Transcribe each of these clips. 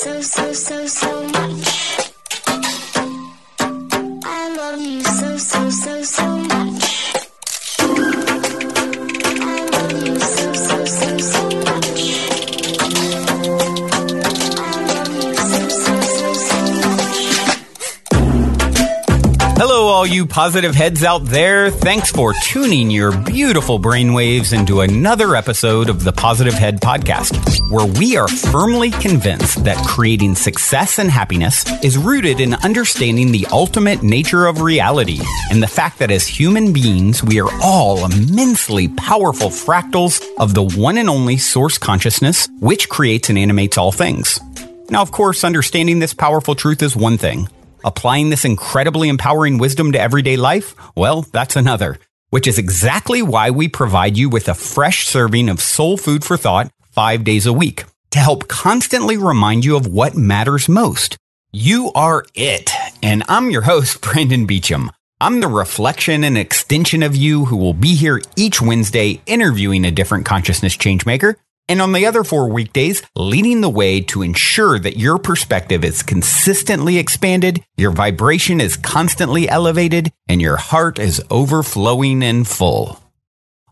so much. I love you so much. I love you so much. I love you so much. Hello, all you positive heads out there. Thanks for tuning your beautiful brainwaves into another episode of the Positive Head Podcast, where we are firmly convinced that creating success and happiness is rooted in understanding the ultimate nature of reality and the fact that as human beings, we are all immensely powerful fractals of the one and only source consciousness, which creates and animates all things. Now, of course, understanding this powerful truth is one thing. Applying this incredibly empowering wisdom to everyday life? Well, that's another, which is exactly why we provide you with a fresh serving of soul food for thought 5 days a week to help constantly remind you of what matters most. You are it. And I'm your host, Brandon Beecham. I'm the reflection and extension of you who will be here each Wednesday interviewing a different consciousness changemaker. And on the other 4 weekdays, leading the way to ensure that your perspective is consistently expanded, your vibration is constantly elevated, and your heart is overflowing and full.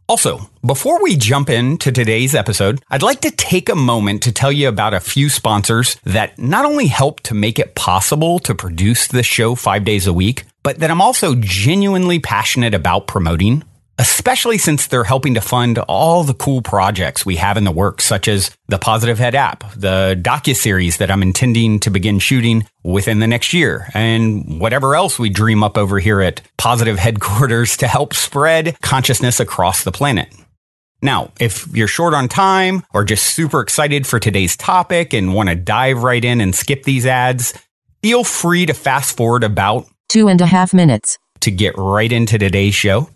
Also, before we jump into today's episode, I'd like to take a moment to tell you about a few sponsors that not only help to make it possible to produce this show 5 days a week, but that I'm also genuinely passionate about promoting, especially since they're helping to fund all the cool projects we have in the works, such as the Positive Head app, the docuseries that I'm intending to begin shooting within the next year, and whatever else we dream up over here at Positive Headquarters to help spread consciousness across the planet. Now, if you're short on time or just super excited for today's topic and want to dive right in and skip these ads, feel free to fast forward about 2.5 minutes to get right into today's show.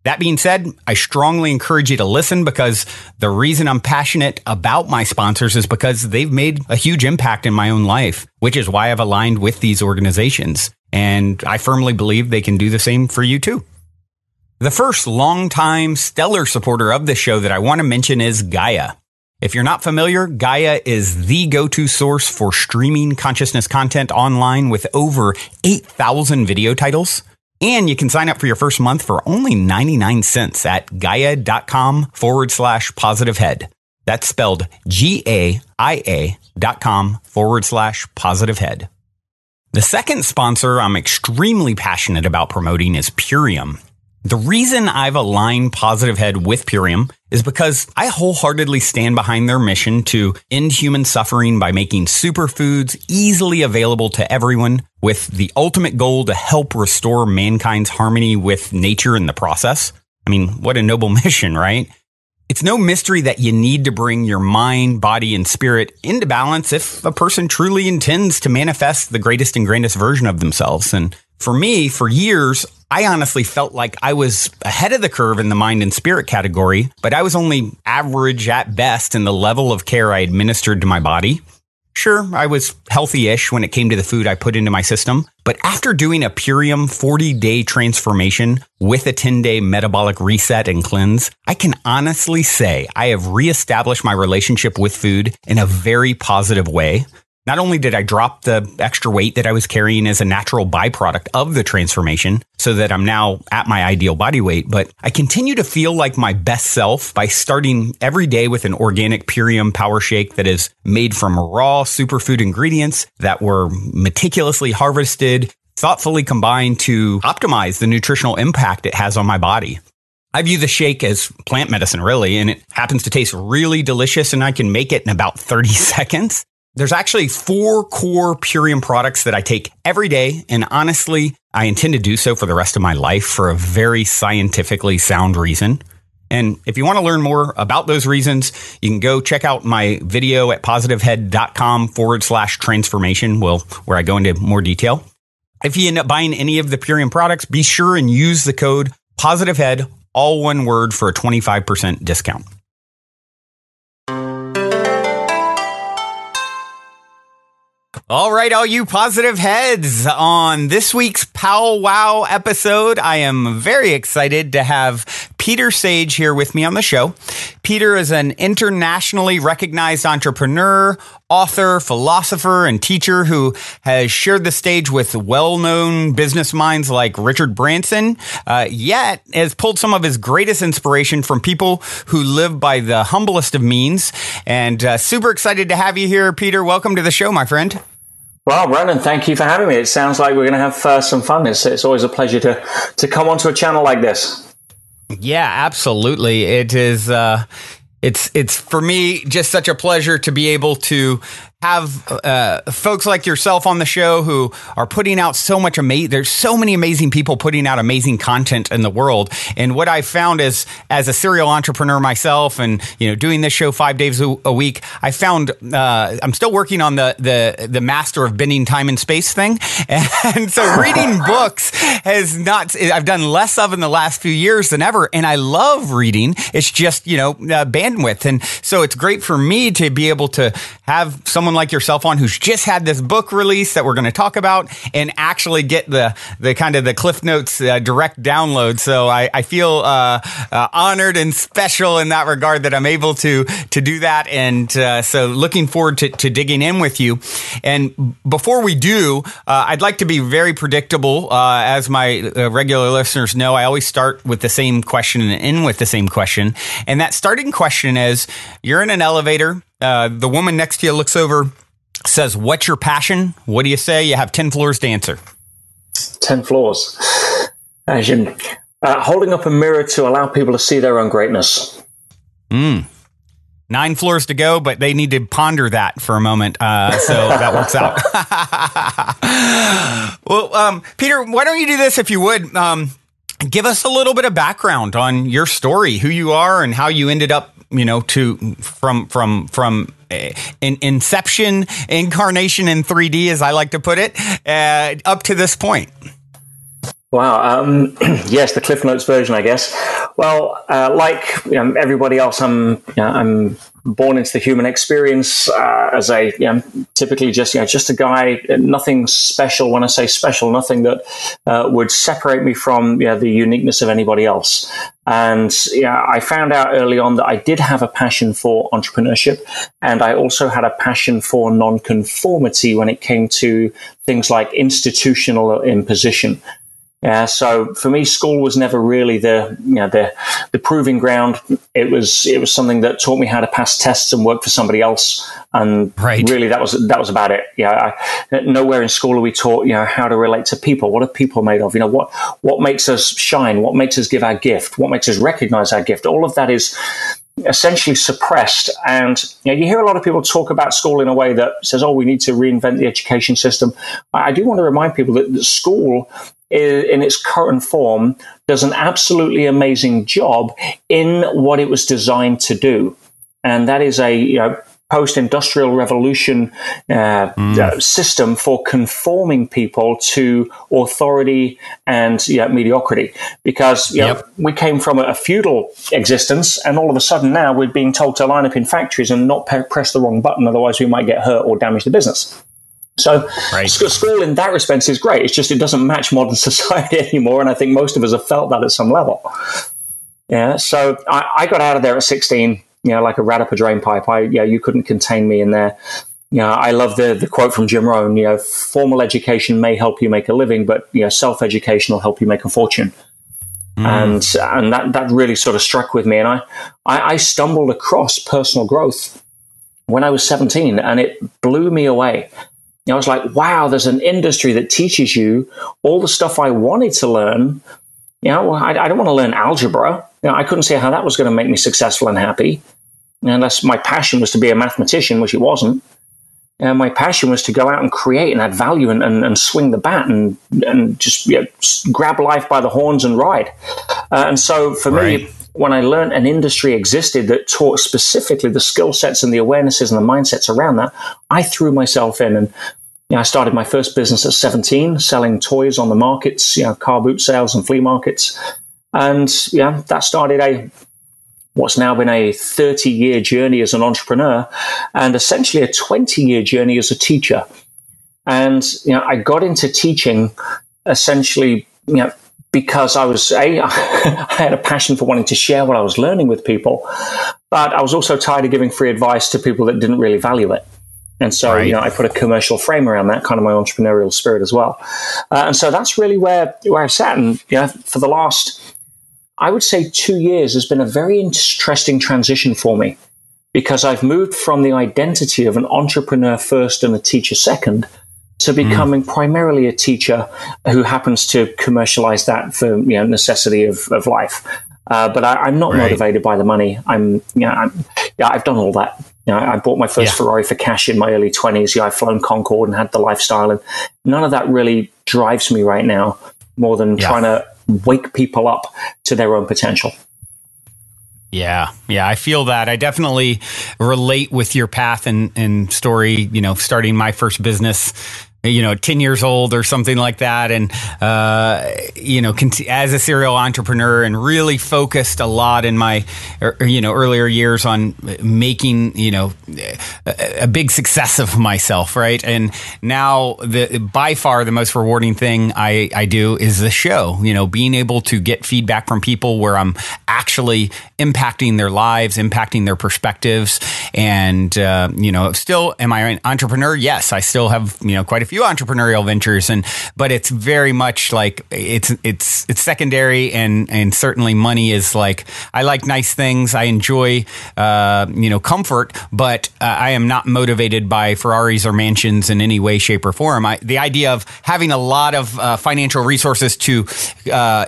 That being said, I strongly encourage you to listen because the reason I'm passionate about my sponsors is because they've made a huge impact in my own life, which is why I've aligned with these organizations. And I firmly believe they can do the same for you too. The first longtime stellar supporter of the show that I want to mention is Gaia. If you're not familiar, Gaia is the go-to source for streaming consciousness content online with over 8,000 video titles. And you can sign up for your first month for only 99 cents at gaia.com/positivehead. That's spelled GAIA.com/positivehead. The second sponsor I'm extremely passionate about promoting is Purium. The reason I've aligned Positive Head with Purium is because I wholeheartedly stand behind their mission to end human suffering by making superfoods easily available to everyone, with the ultimate goal to help restore mankind's harmony with nature in the process. I mean, what a noble mission, right? It's no mystery that you need to bring your mind, body, and spirit into balance if a person truly intends to manifest the greatest and grandest version of themselves. And for me, for years, I honestly felt like I was ahead of the curve in the mind and spirit category, but I was only average at best in the level of care I administered to my body. Sure, I was healthy-ish when it came to the food I put into my system, but after doing a Purium 40-day transformation with a 10-day metabolic reset and cleanse, I can honestly say I have reestablished my relationship with food in a very positive way. Not only did I drop the extra weight that I was carrying as a natural byproduct of the transformation so that I'm now at my ideal body weight, but I continue to feel like my best self by starting every day with an organic Purium power shake that is made from raw superfood ingredients that were meticulously harvested, thoughtfully combined to optimize the nutritional impact it has on my body. I view the shake as plant medicine, really, and it happens to taste really delicious, and I can make it in about 30 seconds. There's actually 4 core Purium products that I take every day, and honestly, I intend to do so for the rest of my life for a very scientifically sound reason. And if you want to learn more about those reasons, you can go check out my video at positivehead.com/transformation, where I go into more detail. If you end up buying any of the Purium products, be sure and use the code POSITIVEHEAD, all one word, for a 25% discount. All right, all you positive heads, on this week's Pow Wow episode, I am very excited to have Peter Sage here with me on the show. Peter is an internationally recognized entrepreneur, author, philosopher, and teacher who has shared the stage with well-known business minds like Richard Branson, yet has pulled some of his greatest inspiration from people who live by the humblest of means. And super excited to have you here, Peter. Welcome to the show, my friend. Well, Brandon, thank you for having me. It sounds like we're going to have some fun. It's always a pleasure to come onto a channel like this. Yeah, absolutely. It is. It's for me just such a pleasure to be able to have folks like yourself on the show who are putting out so much there's so many amazing people putting out amazing content in the world. And what I found is, as a serial entrepreneur myself and, doing this show 5 days a week, I found I'm still working on the master of bending time and space thing. And so reading books I've done less of in the last few years than ever. And I love reading. It's just, bandwidth. And so it's great for me to be able to have someone like yourself on who's just had this book release that we're going to talk about and actually get the kind of the Cliff Notes direct download. So I feel honored and special in that regard that I'm able to do that. And so looking forward to digging in with you. And before we do, I'd like to be very predictable. As my regular listeners know, I always start with the same question and end with the same question. And that starting question is, you're in an elevator. The woman next to you looks over, says, "What's your passion?" What do you say? You have 10 floors to answer. 10 floors. Holding up a mirror to allow people to see their own greatness. 9 floors to go, but they need to ponder that for a moment. So that works out. Well, Peter, why don't you do this if you would? Give us a little bit of background on your story, who you are and how you ended up, from inception, incarnation in 3D, as I like to put it, up to this point. Wow. Yes, the Cliff Notes version, I guess. Well, like everybody else, I'm born into the human experience as a typically just a guy. Nothing special. When I say special, nothing that would separate me from the uniqueness of anybody else. And I found out early on that I did have a passion for entrepreneurship, and I also had a passion for nonconformity when it came to things like institutional imposition. So for me, school was never really the proving ground. It was something that taught me how to pass tests and work for somebody else. And really, that was about it. Nowhere in school are we taught how to relate to people. What are people made of? What makes us shine? What makes us give our gift? What makes us recognize our gift? All of that is essentially suppressed. And you hear a lot of people talk about school in a way that says, "Oh, we need to reinvent the education system." I do want to remind people that school, in its current form, does an absolutely amazing job in what it was designed to do. And that is a post-industrial revolution system for conforming people to authority and mediocrity. Because we came from a feudal existence, and all of a sudden now we're being told to line up in factories and not press the wrong button, otherwise we might get hurt or damage the business. So school in that respect is great. It's just it doesn't match modern society anymore, and I think most of us have felt that at some level. So I got out of there at 16, like a rat up a drain pipe. You couldn't contain me in there. I love the quote from Jim Rohn, formal education may help you make a living, but self-education will help you make a fortune. And that really sort of struck with me. And I stumbled across personal growth when I was 17, and it blew me away. I was like, wow, there's an industry that teaches you all the stuff I wanted to learn. I don't want to learn algebra. I couldn't see how that was going to make me successful and happy, unless my passion was to be a mathematician, which it wasn't. My passion was to go out and create and add value and swing the bat and just grab life by the horns and ride. And so for me, when I learned an industry existed that taught specifically the skill sets and the awarenesses and the mindsets around that, I threw myself in. And I started my first business at 17, selling toys on the markets, car boot sales and flea markets. And that started what's now been a 30-year journey as an entrepreneur, and essentially a 20-year journey as a teacher. And I got into teaching essentially because I had a passion for wanting to share what I was learning with people, but I was also tired of giving free advice to people that didn't really value it. And so, Right. I put a commercial frame around that, kind of my entrepreneurial spirit as well. And so that's really where I sat. And for the last, I would say 2 years has been a very interesting transition for me, because I've moved from the identity of an entrepreneur first and a teacher second to becoming primarily a teacher who happens to commercialize that for necessity of life. But I'm not motivated by the money. I've done all that. I bought my first Ferrari for cash in my early 20s. I've flown Concorde and had the lifestyle, and none of that really drives me right now more than trying to wake people up to their own potential. Yeah, I feel that. I definitely relate with your path and story, starting my first business, 10 years old or something like that. And, as a serial entrepreneur, and really focused a lot in my, earlier years on making, a big success of myself. Right. And now by far the most rewarding thing I do is the show, being able to get feedback from people where I'm actually impacting their lives, impacting their perspectives. And, still, am I an entrepreneur? Yes, I still have, quite a few entrepreneurial ventures, but it's very much like it's secondary, and certainly money is like, I like nice things. I enjoy, comfort, but I am not motivated by Ferraris or mansions in any way, shape, or form. The idea of having a lot of financial resources to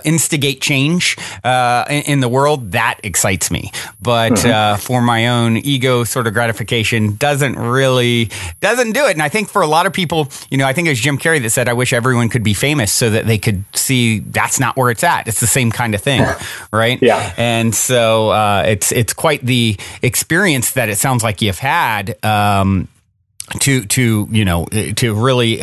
instigate change in the world, that excites me. But for my own ego sort of gratification, doesn't do it. And I think for a lot of people, I think it was Jim Carrey that said, I wish everyone could be famous so that they could see that's not where it's at. It's the same kind of thing, right? Yeah. And so it's quite the experience that it sounds like you've had to really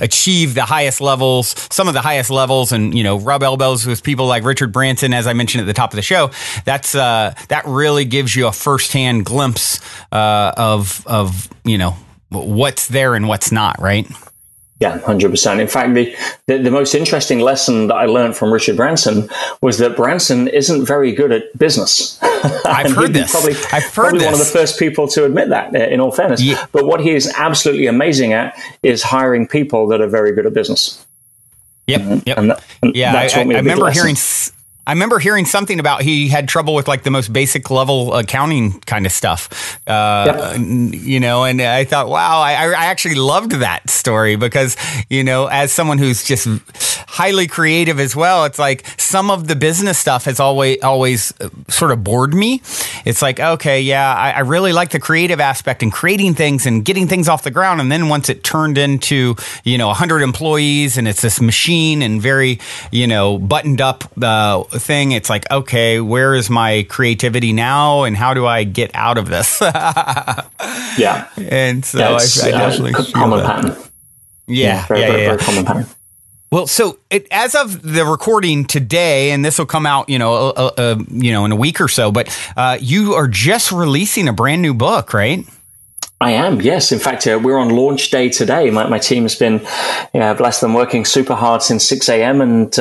achieve the highest levels, some of the highest levels, and rub elbows with people like Richard Branson, as I mentioned at the top of the show. That really gives you a firsthand glimpse of what's there and what's not, right? Yeah, 100%. In fact, the most interesting lesson that I learned from Richard Branson was that Branson isn't very good at business. I've heard this. Probably one of the first people to admit that, in all fairness. Yeah. But what he is absolutely amazing at is hiring people that are very good at business. Yep. And that taught me a big lesson. I remember hearing something about he had trouble with like the most basic level accounting kind of stuff, and I thought, wow, I actually loved that story because, as someone who's just highly creative as well, it's like some of the business stuff has always sort of bored me. It's like, okay, yeah, I really like the creative aspect and creating things and getting things off the ground. And then once it turned into, 100 employees and it's this machine and very, buttoned up thing, it's like, okay, where is my creativity now and how do I get out of this? Yeah. And so I definitely common pattern. Yeah. Very common pattern. Well, so as of the recording today, and this will come out, in a week or so, but you are just releasing a brand new book, right? I am, yes. In fact, we're on launch day today. My team has been, bless them, working super hard since 6 a.m. And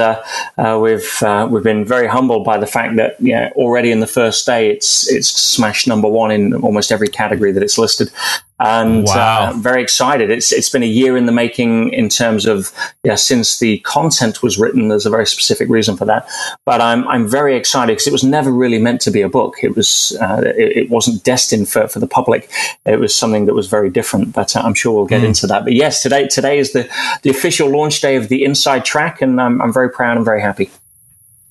we've been very humbled by the fact that already in the first day it's smashed number one in almost every category that it's listed. And wow. Very excited. It's been a year in the making in terms of since the content was written. There's a very specific reason for that, but I'm very excited because it was never really meant to be a book. It was it wasn't destined for the public. It was something that was very different. But I'm sure we'll get into that. But yes, today is the official launch day of the Inside Track, and I'm very proud and very happy.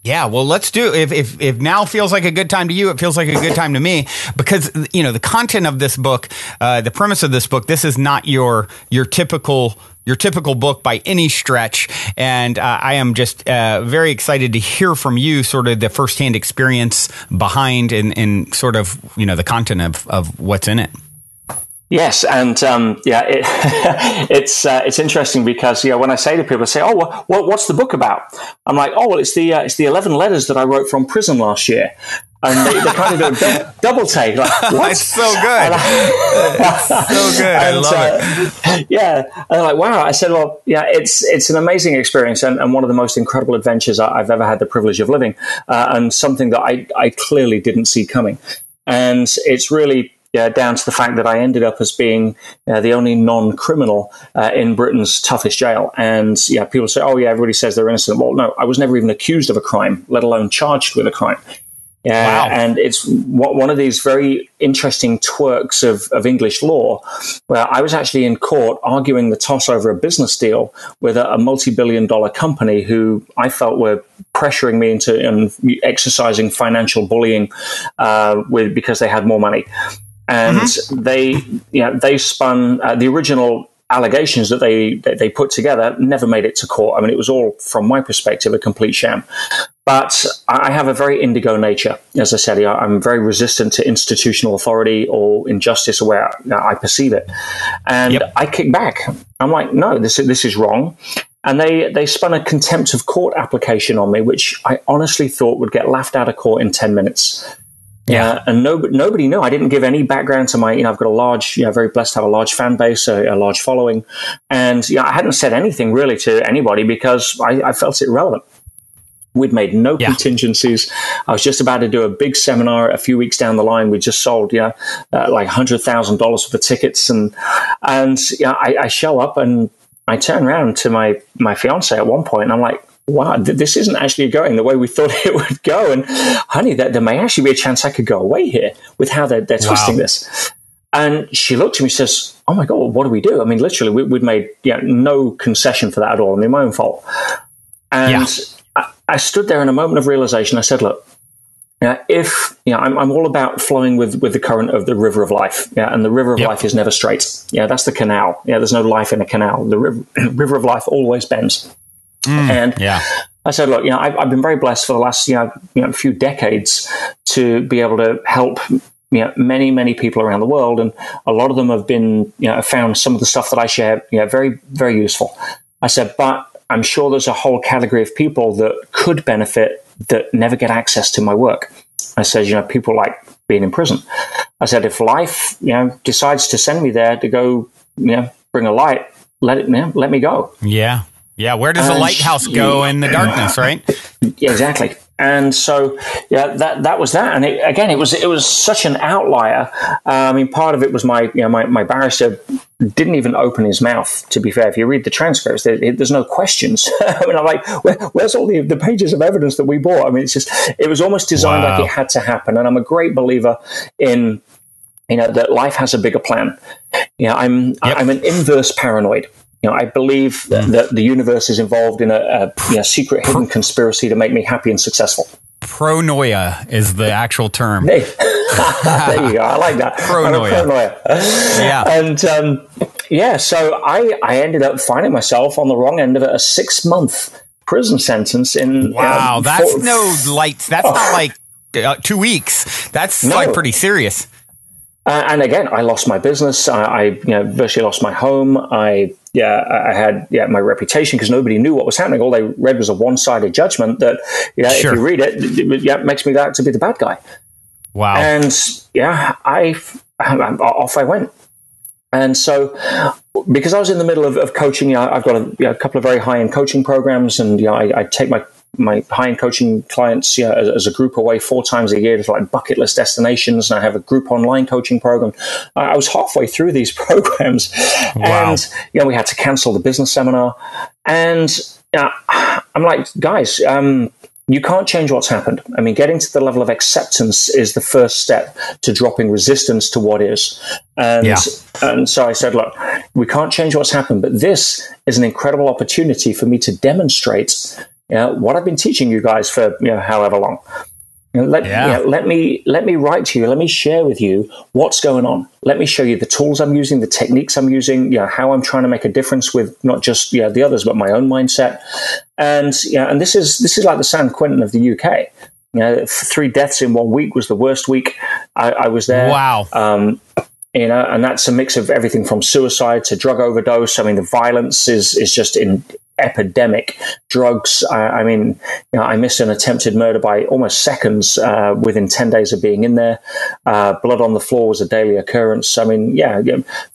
Yeah, well, let's do if now feels like a good time to you, it feels like a good time to me because the content of this book, the premise of this book, this is not your typical book by any stretch, and I am just very excited to hear from you, sort of the firsthand experience behind and sort of the content of what's in it. Yes, and it's interesting because when I say to people, I say, "Oh, what's the book about?" I'm like, "Oh, well, it's the 11 letters that I wrote from prison last year," and they kind of do a double take, like, "What?" It's so good. It's so good. I love it. Yeah, and they're like, "Wow!" I said, "Well, yeah, it's an amazing experience and one of the most incredible adventures I've ever had the privilege of living, and something that I clearly didn't see coming, and it's really." Down to the fact that I ended up as being the only non-criminal in Britain's toughest jail. And people say, "Oh, yeah, everybody says they're innocent." Well, no, I was never even accused of a crime, let alone charged with a crime. Wow. And it's one of these very interesting twerks of English law, where I was actually in court arguing the toss over a business deal with a multi-billion-dollar company who I felt were pressuring me into exercising financial bullying because they had more money. And they spun the original allegations that they put together never made it to court. I mean, it was all, from my perspective, a complete sham. But I have a very indigo nature. As I said, I'm very resistant to institutional authority or injustice where I perceive it. And I kick back. I'm like, no, this is wrong. And they spun a contempt of court application on me, which I honestly thought would get laughed out of court in 10 minutes. And nobody knew. I didn't give any background to my, I've got a large, very blessed to have a large fan base, a large following. And I hadn't said anything really to anybody because I felt it irrelevant. We'd made no contingencies. I was just about to do a big seminar a few weeks down the line. We just sold, like $100,000 worth of tickets. And I show up and I turn around to my fiance at one point and I'm like, wow, this isn't actually going the way we thought it would go. And honey, there may actually be a chance I could go away here with how they're twisting this. And she looked at me and says, "Oh my God, what do we do?" I mean, literally, we'd made no concession for that at all. I mean, my own fault. And I stood there in a moment of realization. I said, look, I'm all about flowing with the current of the river of life. And the river of life is never straight. That's the canal. There's no life in a canal. The river of life always bends. And I said, look, I've been very blessed for the last few decades to be able to help many, many people around the world, and a lot of them have been found some of the stuff that I share very, very useful. I said, but I'm sure there's a whole category of people that could benefit that never get access to my work. I said, people like being in prison. I said, if life decides to send me there to go bring a light, let me go. Yeah, where does the lighthouse go in the darkness, right? Yeah, exactly. And so, that was that. And it was such an outlier. I mean, part of it was my barrister didn't even open his mouth, to be fair. If you read the transcripts, there's no questions. I mean, I'm like, where's all the pages of evidence that we bought? I mean, it was almost designed like it had to happen. And I'm a great believer in, that life has a bigger plan. I'm an inverse paranoid. I believe that the universe is involved in a secret hidden conspiracy to make me happy and successful. Pronoia is the actual term. There you go. I like that. Pronoia. Yeah. And so I ended up finding myself on the wrong end of a 6-month prison sentence. Wow, that's no light. That's not like 2 weeks. That's like pretty serious. And again, I lost my business. I virtually lost my home. I had my reputation because nobody knew what was happening. All they read was a one-sided judgment that if you read it makes me out to be the bad guy. Wow. And off I went. And so, because I was in the middle of coaching, I've got a couple of very high-end coaching programs, and I take my high-end coaching clients as a group away 4 times a year to like bucket list destinations, and I have a group online coaching program. I was halfway through these programs, and we had to cancel the business seminar. And I'm like, guys, you can't change what's happened. I mean, getting to the level of acceptance is the first step to dropping resistance to what is. And so I said, look, we can't change what's happened, but this is an incredible opportunity for me to demonstrate what I've been teaching you guys for however long. Let me write to you. Let me share with you what's going on. Let me show you the tools I'm using, the techniques I'm using, how I'm trying to make a difference with not just the others, but my own mindset. And and this is like the San Quentin of the UK. 3 deaths in 1 week was the worst week I was there. Wow. And that's a mix of everything from suicide to drug overdose. I mean, the violence is just in epidemic. Drugs. I mean, I missed an attempted murder by almost seconds within 10 days of being in there. Blood on the floor was a daily occurrence. I mean,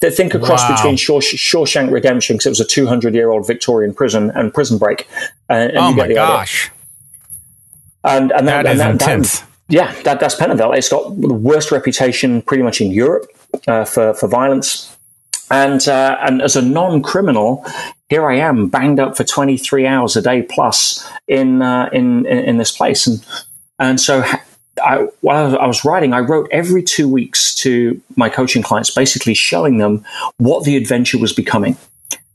think across between Shawshank Redemption, because it was a 200-year-old Victorian prison, and Prison Break. And oh my gosh! And that is intense. That's Pentonville. It's got the worst reputation pretty much in Europe for violence. And as a non-criminal, here I am, banged up for 23 hours a day plus in this place. And so while I was writing, I wrote every 2 weeks to my coaching clients, basically showing them what the adventure was becoming.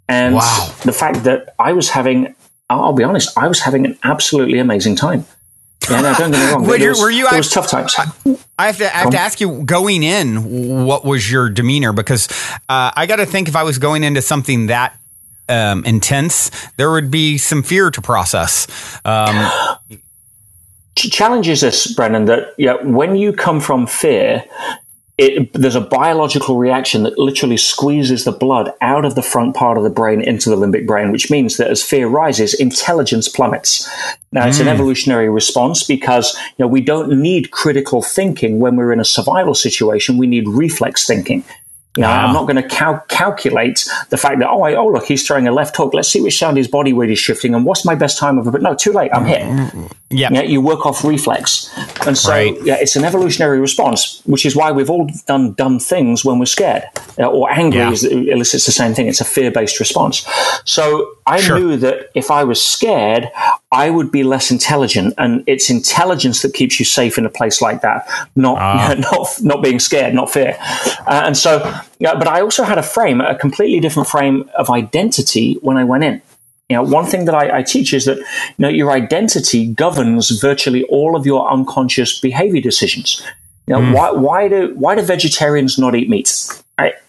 And the fact that I'll be honest, I was having an absolutely amazing time. Yeah, no, don't get me wrong. There was tough times. I have to ask you, going in, what was your demeanor? Because I got to think, if I was going into something that intense, there would be some fear to process. Challenges this, Brendan, that when you come from fear, there's a biological reaction that literally squeezes the blood out of the front part of the brain into the limbic brain, which means that as fear rises, intelligence plummets. Now, it's an evolutionary response because we don't need critical thinking when we're in a survival situation. We need reflex thinking. I'm not going to calculate the fact that, look, he's throwing a left hook. Let's see which sound his body weight is shifting, and what's my best time of it. But no, too late. I'm hit. Yeah, you work off reflex. And so, it's an evolutionary response, which is why we've all done dumb things when we're scared or angry. Elicits the same thing. It's a fear-based response. So I knew that if I was scared, I would be less intelligent, and it's intelligence that keeps you safe in a place like that, not being scared, not fear. And so, but I also had a completely different frame of identity when I went in. One thing that I teach is that your identity governs virtually all of your unconscious behavior decisions. Why do vegetarians not eat meat?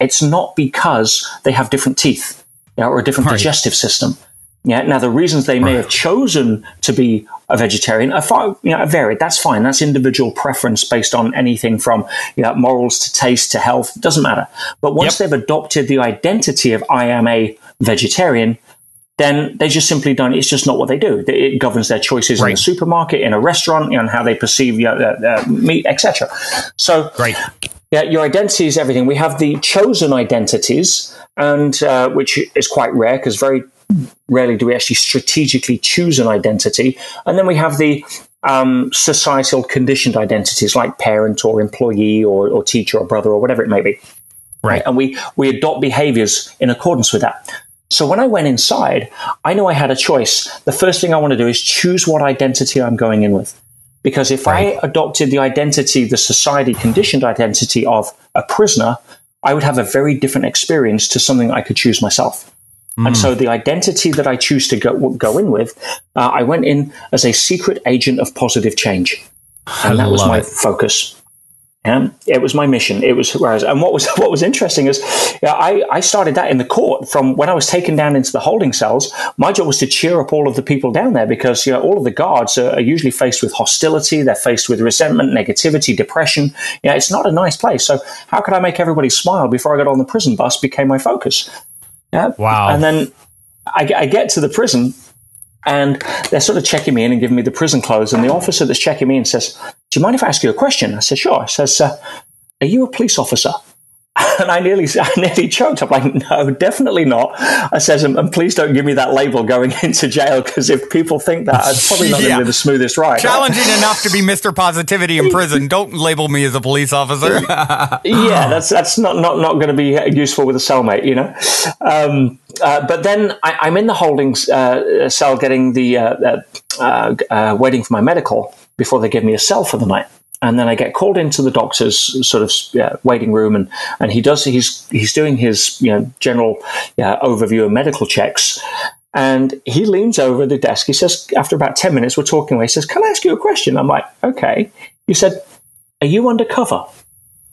It's not because they have different teeth or a different digestive system. Now, the reasons they may have chosen to be a vegetarian are varied. That's fine. That's individual preference based on anything from morals to taste to health. It doesn't matter. But once they've adopted the identity of I am a vegetarian, then they just simply don't. It's just not what they do. It governs their choices in the supermarket, in a restaurant, and how they perceive meat, etc. So, your identity is everything. We have the chosen identities, and which is quite rare because very rarely do we actually strategically choose an identity. And then we have the societal conditioned identities like parent or employee or teacher or brother or whatever it may be. Right. And we adopt behaviors in accordance with that. So when I went inside, I knew I had a choice. The first thing I want to do is choose what identity I'm going in with. Because if I adopted the identity, the society conditioned identity of a prisoner, I would have a very different experience to something I could choose myself. And so the identity that I choose to go in with, I went in as a secret agent of positive change. And that was my focus. It was my mission. And what was interesting is I started that in the court from when I was taken down into the holding cells. My job was to cheer up all of the people down there because all of the guards are usually faced with hostility. They're faced with resentment, negativity, depression. It's not a nice place. So how could I make everybody smile before I got on the prison bus became my focus. Wow. And then I get to the prison and they're sort of checking me in and giving me the prison clothes. And the officer that's checking me in says, "Do you mind if I ask you a question?" I said, "Sure." He says, "Are you a police officer?" And I nearly choked. I'm like, "No, definitely not." I says, and please don't give me that label going into jail, because if people think that, it's probably not going to be the smoothest ride. Challenging enough to be Mr. Positivity in prison. Don't label me as a police officer. That's not going to be useful with a cellmate, But then I'm in the holding cell getting waiting for my medical before they give me a cell for the night. And then I get called into the doctor's sort of waiting room, and he's doing his general overview of medical checks, and he leans over the desk. He says, after about 10 minutes, we're talking away. He says, "Can I ask you a question?" I'm like, "Okay." He said, "Are you undercover?"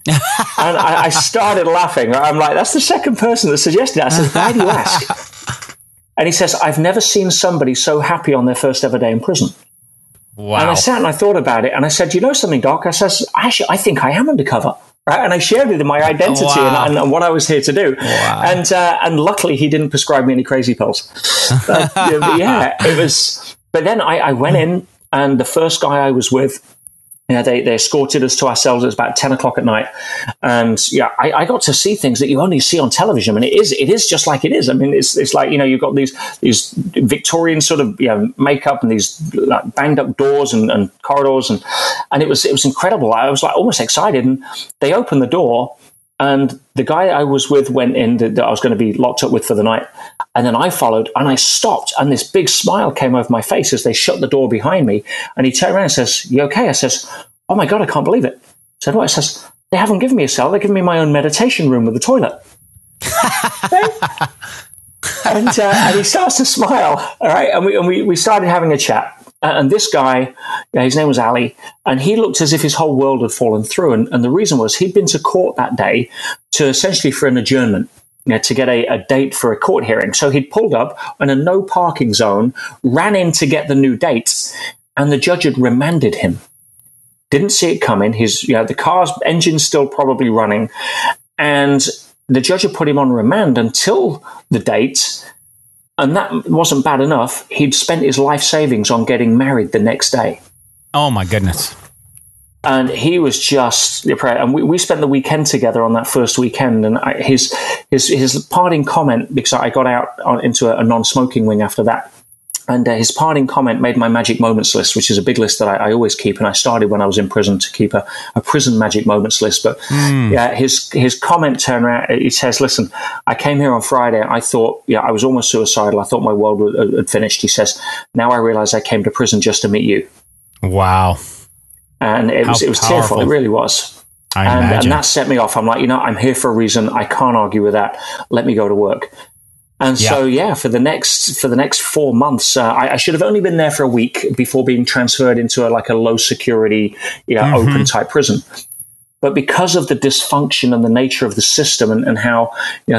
And I started laughing. I'm like, that's the second person that suggested that. I said, "Why do you ask?" And he says, "I've never seen somebody so happy on their first ever day in prison." Wow. And I sat and I thought about it, and I said, "You know something, Doc?" I says, "Actually, I think I am undercover." Right? And I shared with him my identity and what I was here to do. Wow. And luckily he didn't prescribe me any crazy pills. But it was. But then I went in, and the first guy I was with, they escorted us to our cells. It was about 10 o'clock at night. And I got to see things that you only see on television. And it is just like it is. I mean, it's like, you've got these Victorian sort of makeup and these like banged up doors and corridors. And it was incredible. I was like almost excited. And they opened the door, and the guy I was with went in that I was going to be locked up with for the night. And then I followed, and I stopped, and this big smile came over my face as they shut the door behind me. And he turned around and says, "You okay?" I says, "Oh my God, I can't believe it." I said, "What?" I says, "They haven't given me a cell. They've given me my own meditation room with a toilet." and he starts to smile. All right. And we started having a chat. And this guy, his name was Ali, and he looked as if his whole world had fallen through. And the reason was he'd been to court that day to essentially for an adjournment, to get a date for a court hearing. So he'd pulled up in a no parking zone, ran in to get the new date, and the judge had remanded him. Didn't see it coming. The car's engine's still probably running, and the judge had put him on remand until the date. And that wasn't bad enough. He'd spent his life savings on getting married the next day. Oh, my goodness. And he was just, and we spent the weekend together on that first weekend. And his parting comment, because I got out into a non-smoking wing after that, and his parting comment made my magic moments list, which is a big list that I always keep. And I started when I was in prison to keep a prison magic moments list. But his comment turned around. He says, "Listen, I came here on Friday. I thought, I was almost suicidal. I thought my world had finished." He says, "Now I realize I came to prison just to meet you." Wow. And it was tearful. It really was. And that set me off. I'm like, I'm here for a reason. I can't argue with that. Let me go to work. And so, for the next 4 months, I should have only been there for a week before being transferred into a low security, open type prison. But because of the dysfunction and the nature of the system and how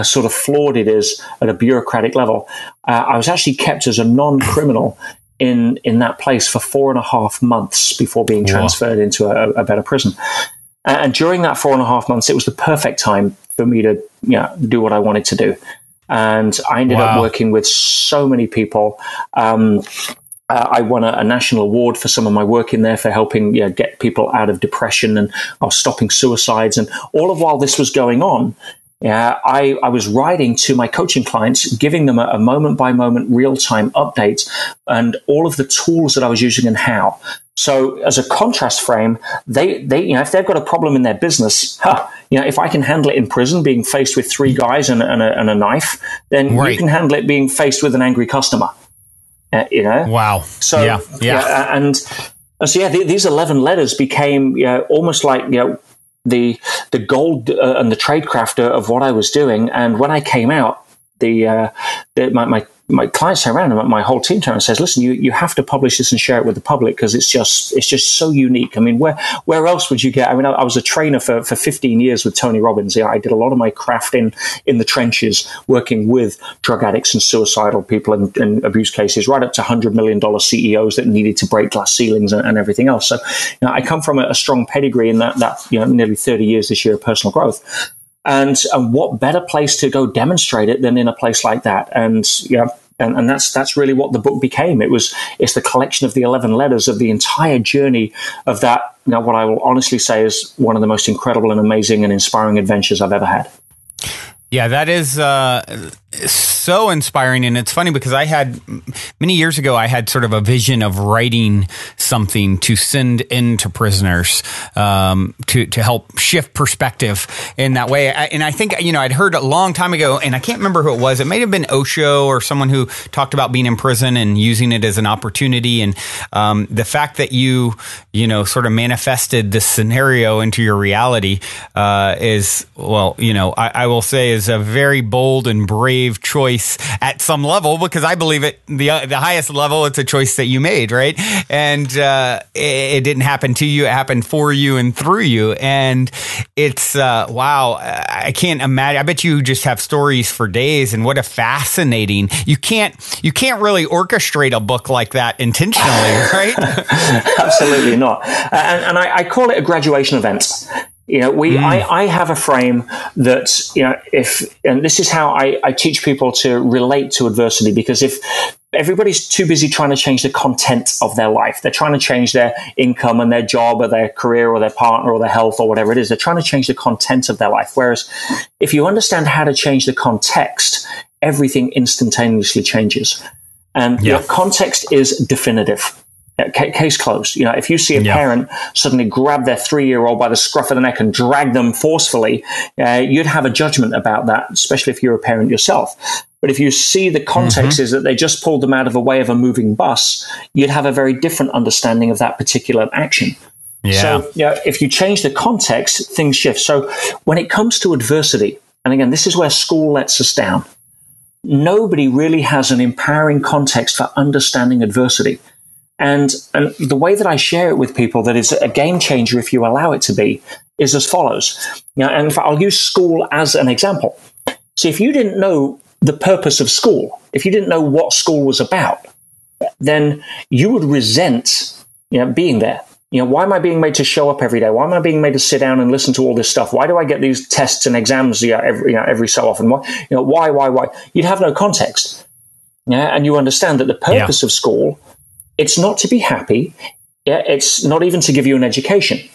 sort of flawed it is at a bureaucratic level, I was actually kept as a non-criminal in that place for 4.5 months before being transferred into a better prison. And during that 4.5 months, it was the perfect time for me to do what I wanted to do. And I ended up working with so many people. I won a national award for some of my work in there for helping get people out of depression, and I was stopping suicides. And all of while this was going on, I was writing to my coaching clients, giving them a moment-by-moment real-time update and all of the tools that I was using and how. So as a contrast frame, they if they've got a problem in their business, if I can handle it in prison, being faced with 3 guys and a knife, then you can handle it being faced with an angry customer. Wow. So these 11 letters became almost like the gold and the tradecraft of what I was doing. And when I came out, my clients turn around and my whole team turn and says, "Listen, you have to publish this and share it with the public because it's just so unique." I mean, where else would you get? I mean, I was a trainer for 15 years with Tony Robbins. I did a lot of my craft in the trenches, working with drug addicts and suicidal people and abuse cases, right up to $100 million CEOs that needed to break glass ceilings and everything else. So, I come from a strong pedigree in that nearly 30 years this year of personal growth. And what better place to go demonstrate it than in a place like that? And that's really what the book became. It's the collection of the 11 letters of the entire journey of that. What I will honestly say is one of the most incredible and amazing and inspiring adventures I've ever had. Yeah, that is so inspiring. And it's funny because many years ago, I had sort of a vision of writing something to send into prisoners to help shift perspective in that way. And I think, I'd heard a long time ago, and I can't remember who it was. It may have been Osho or someone who talked about being in prison and using it as an opportunity. And the fact that you sort of manifested this scenario into your reality is, I will say is a very bold and brave choice at some level, because I believe at the highest level, it's a choice that you made, right? And it didn't happen to you; it happened for you and through you. And it's wow! I can't imagine. I bet you just have stories for days. And what a fascinating! You can't really orchestrate a book like that intentionally, right? Absolutely not. And I call it a graduation event. I have a frame that, and this is how I teach people to relate to adversity, because if everybody's too busy trying to change the content of their life, they're trying to change their income and their job or their career or their partner or their health or whatever it is, they're trying to change the content of their life. Whereas if you understand how to change the context, everything instantaneously changes. And context is definitive. Case closed. If you see a parent suddenly grab their 3-year-old by the scruff of the neck and drag them forcefully, you'd have a judgment about that, especially if you're a parent yourself. But if you see the context is that they just pulled them out of the way of a moving bus, you'd have a very different understanding of that particular action. Yeah. So, if you change the context, things shift. So when it comes to adversity, and again, this is where school lets us down, nobody really has an empowering context for understanding adversity. And the way that I share it with people that is a game changer if you allow it to be is as follows. And I'll use school as an example. So if you didn't know the purpose of school, if you didn't know what school was about, then you would resent being there. Why am I being made to show up every day? Why am I being made to sit down and listen to all this stuff? Why do I get these tests and exams every so often? Why? You'd have no context. And you understand that the purpose of school, it's not to be happy. It's not even to give you an education.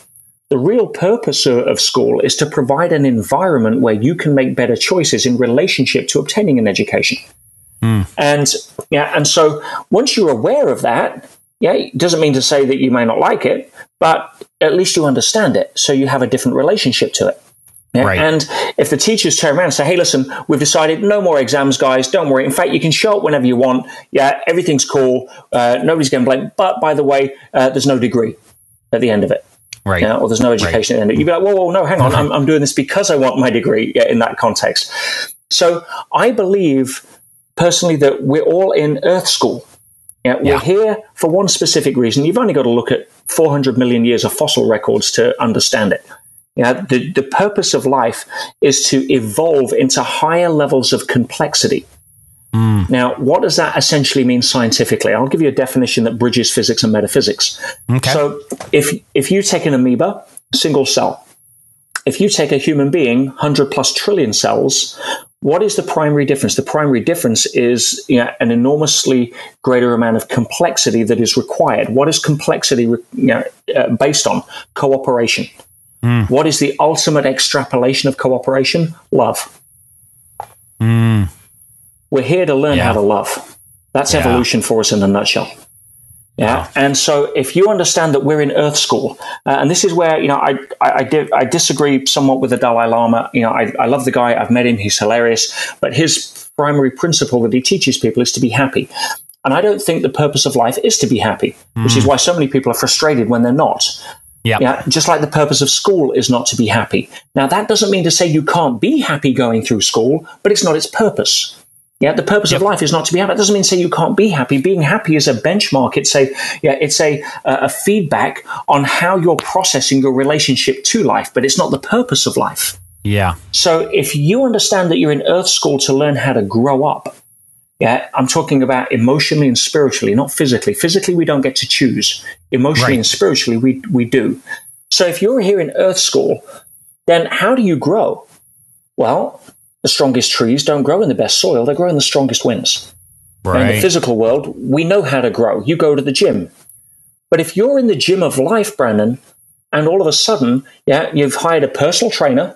The real purpose of school is to provide an environment where you can make better choices in relationship to obtaining an education. And so once you're aware of that, it doesn't mean to say that you may not like it, but at least you understand it. So you have a different relationship to it. Right. And if the teachers turn around and say, hey, listen, we've decided no more exams, guys. Don't worry. In fact, you can show up whenever you want. Everything's cool. Nobody's getting blamed. But by the way, there's no degree at the end of it. Right. Or there's no education at the end of it. You'd be like, whoa, no, hang on. I'm doing this because I want my degree in that context. So I believe personally that we're all in Earth School. We're here for one specific reason. You've only got to look at 400 million years of fossil records to understand it. The purpose of life is to evolve into higher levels of complexity. Now, what does that essentially mean scientifically? I'll give you a definition that bridges physics and metaphysics. Okay. So if you take an amoeba, single cell, if you take a human being, 100 plus trillion cells, what is the primary difference? The primary difference is an enormously greater amount of complexity that is required. What is complexity based on? Cooperation. What is the ultimate extrapolation of cooperation? Love. We're here to learn how to love. That's evolution for us in a nutshell. And so if you understand that we're in Earth School, and this is where I disagree somewhat with the Dalai Lama. I love the guy. I've met him. He's hilarious. But his primary principle that he teaches people is to be happy. And I don't think the purpose of life is to be happy, which is why so many people are frustrated when they're not. Just like the purpose of school is not to be happy. Now, that doesn't mean to say you can't be happy going through school, but it's not its purpose. The purpose of life is not to be happy. That doesn't mean to say you can't be happy. Being happy is a benchmark. It's a feedback on how you're processing your relationship to life, but it's not the purpose of life. So if you understand that you're in Earth School to learn how to grow up, I'm talking about emotionally and spiritually, not physically. Physically, we don't get to choose. Emotionally and spiritually, we do. So if you're here in Earth School, then how do you grow? Well, the strongest trees don't grow in the best soil. They grow in the strongest winds. In the physical world, we know how to grow. You go to the gym. But if you're in the gym of life, Brandon, and all of a sudden, you've hired a personal trainer,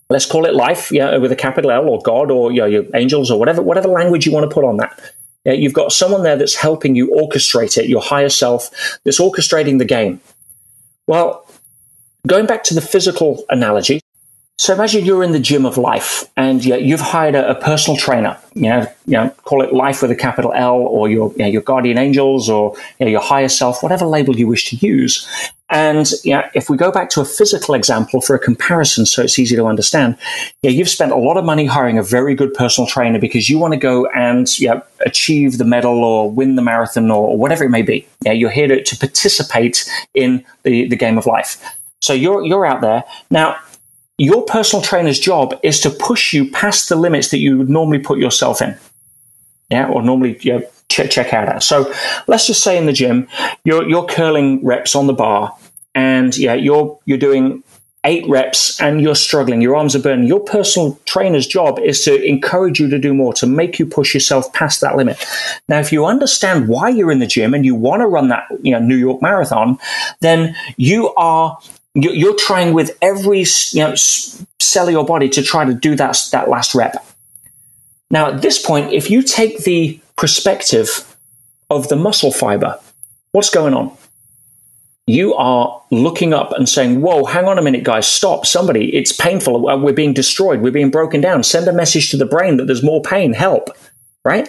let's call it life, with a capital L, or God, or your angels, or whatever language you want to put on that. You've got someone there that's helping you orchestrate it, your higher self, that's orchestrating the game. Well, going back to the physical analogy, so imagine you're in the gym of life, and you've hired a personal trainer. Call it life with a capital L, or your guardian angels, or your higher self, whatever label you wish to use. And if we go back to a physical example for a comparison, so it's easy to understand, you've spent a lot of money hiring a very good personal trainer because you want to go and achieve the medal or win the marathon or whatever it may be. You're here to participate in the game of life. So you're out there now. Your personal trainer's job is to push you past the limits that you would normally put yourself in, or normally check out at. So let's just say in the gym, you're curling reps on the bar, and you're doing 8 reps and you're struggling, your arms are burning, your personal trainer's job is to encourage you to do more, to make you push yourself past that limit. Now, if you understand why you're in the gym and you want to run that New York Marathon, then you're trying with every cell of your body to try to do that last rep. Now, at this point, if you take the perspective of the muscle fiber, what's going on? You are looking up and saying, whoa, hang on a minute, guys, stop, somebody, it's painful, we're being destroyed, we're being broken down, send a message to the brain that there's more pain, help, right?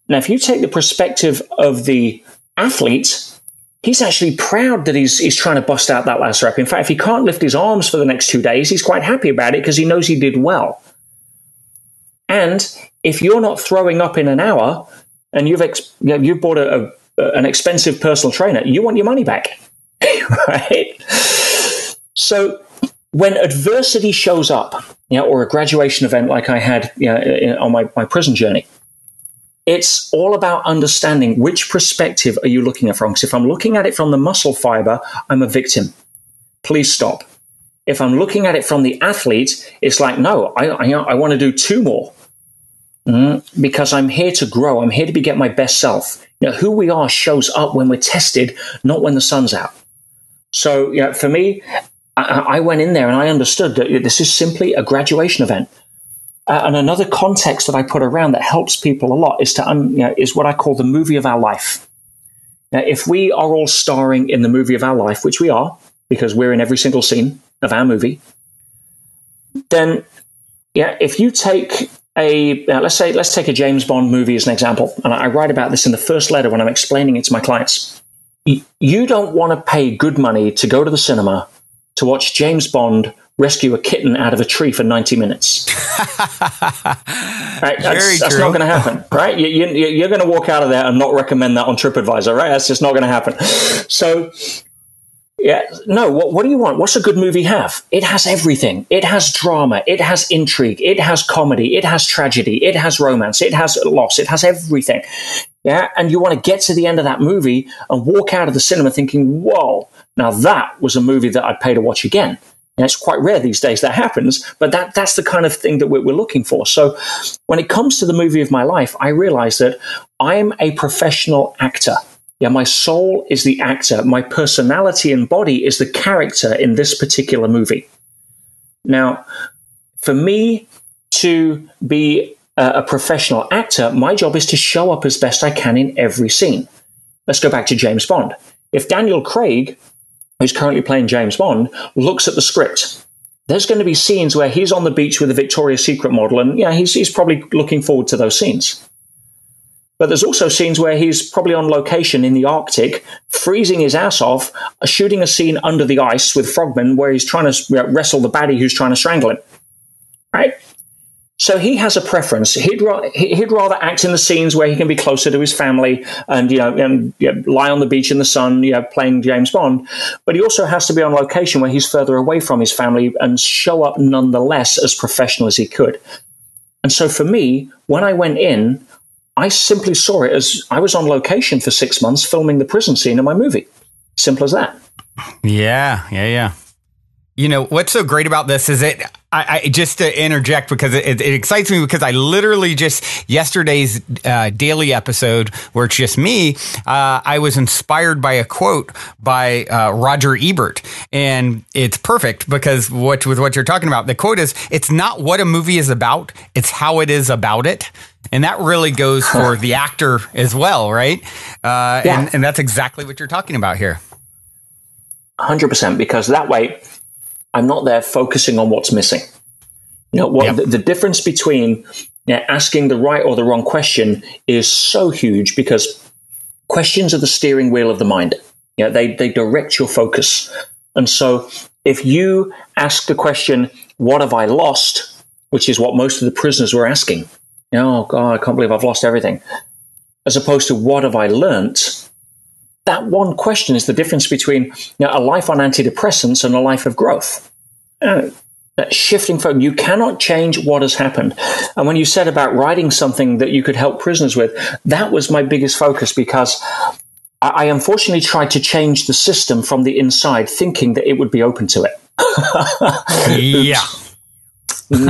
Now, if you take the perspective of the athlete, he's actually proud that he's trying to bust out that last rep. In fact, if he can't lift his arms for the next 2 days, he's quite happy about it because he knows he did well. And if you're not throwing up in an hour and you've bought an expensive personal trainer, you want your money back. Right? So when adversity shows up, or a graduation event like I had on my prison journey, it's all about understanding which perspective are you looking at from. Because if I'm looking at it from the muscle fiber, I'm a victim. Please stop. If I'm looking at it from the athlete, it's like, no, I want to do 2 more. Because I'm here to grow. I'm here to get my best self. Who we are shows up when we're tested, not when the sun's out. So, for me, I went in there and I understood that this is simply a graduation event. And another context that I put around that helps people a lot is what I call the movie of our life. Now, if we are all starring in the movie of our life, which we are, because we're in every single scene of our movie, then, if you take let's take a James Bond movie as an example, and I write about this in the first letter when I'm explaining it to my clients. You don't want to pay good money to go to the cinema to watch James Bond rescue a kitten out of a tree for 90 minutes. Right? That's not going to happen, right? You're going to walk out of there and not recommend that on TripAdvisor, right? That's just not going to happen. So, no, what do you want? What's a good movie have? It has everything. It has drama. It has intrigue. It has comedy. It has tragedy. It has romance. It has loss. It has everything. Yeah, and you want to get to the end of that movie and walk out of the cinema thinking, whoa, now that was a movie that I'd pay to watch again. And it's quite rare these days that happens, but that's the kind of thing that we're looking for. So when it comes to the movie of my life, I realize that I'm a professional actor. Yeah, my soul is the actor. My personality and body is the character in this particular movie. Now, for me to be a professional actor, my job is to show up as best I can in every scene. Let's go back to James Bond. If Daniel Craig, who's currently playing James Bond, looks at the script, there's going to be scenes where he's on the beach with a Victoria's Secret model, and he's probably looking forward to those scenes. But there's also scenes where he's probably on location in the Arctic, freezing his ass off, shooting a scene under the ice with frogmen where he's trying to wrestle the baddie who's trying to strangle him. Right? So he has a preference. He'd rather act in the scenes where he can be closer to his family and lie on the beach in the sun, playing James Bond. But he also has to be on location where he's further away from his family and show up nonetheless as professional as he could. And so for me, when I went in, I simply saw it as I was on location for 6 months filming the prison scene in my movie. Simple as that. Yeah. What's so great about this is I just to interject because it excites me because I literally just yesterday's daily episode where it's just me, I was inspired by a quote by Roger Ebert, and it's perfect because with what you're talking about, the quote is, "It's not what a movie is about, it's how it is about it." And that really goes for the actor as well, right? And that's exactly what you're talking about here. 100%, because that way I'm not there focusing on what's missing. The difference between asking the right or the wrong question is so huge because questions are the steering wheel of the mind. They direct your focus. And so if you ask the question, what have I lost? Which is what most of the prisoners were asking. Oh, God, I can't believe I've lost everything. As opposed to what have I learnt? That one question is the difference between a life on antidepressants and a life of growth. That shifting focus, you cannot change what has happened. And when you said about writing something that you could help prisoners with, that was my biggest focus because I unfortunately tried to change the system from the inside, thinking that it would be open to it. Yeah. No,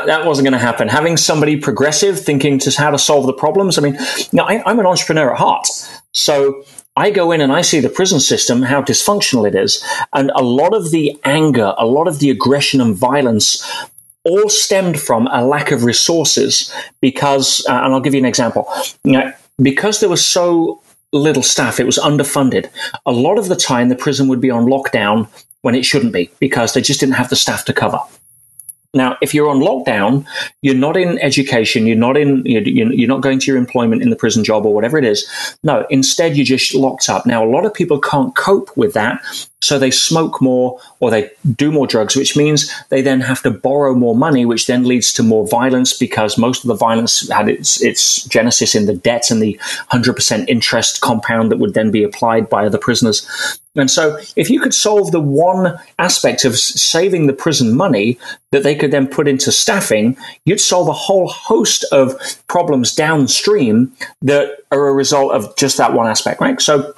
that wasn't going to happen. Having somebody progressive thinking to how to solve the problems. I mean, I'm an entrepreneur at heart. So I go in and I see the prison system, how dysfunctional it is. And a lot of the anger, a lot of the aggression and violence all stemmed from a lack of resources because, and I'll give you an example, because there was so little staff, it was underfunded. A lot of the time, the prison would be on lockdown when it shouldn't be because they just didn't have the staff to cover. Now, if you're on lockdown, you're not in education, you're not going to your employment in the prison job or whatever it is. No, instead, you're just locked up. Now, a lot of people can't cope with that, so they smoke more or they do more drugs, which means they then have to borrow more money, which then leads to more violence because most of the violence had its genesis in the debt and the 100% interest compound that would then be applied by other prisoners. And so if you could solve the one aspect of saving the prison money that they could then put into staffing, you'd solve a whole host of problems downstream that are a result of just that one aspect, right? So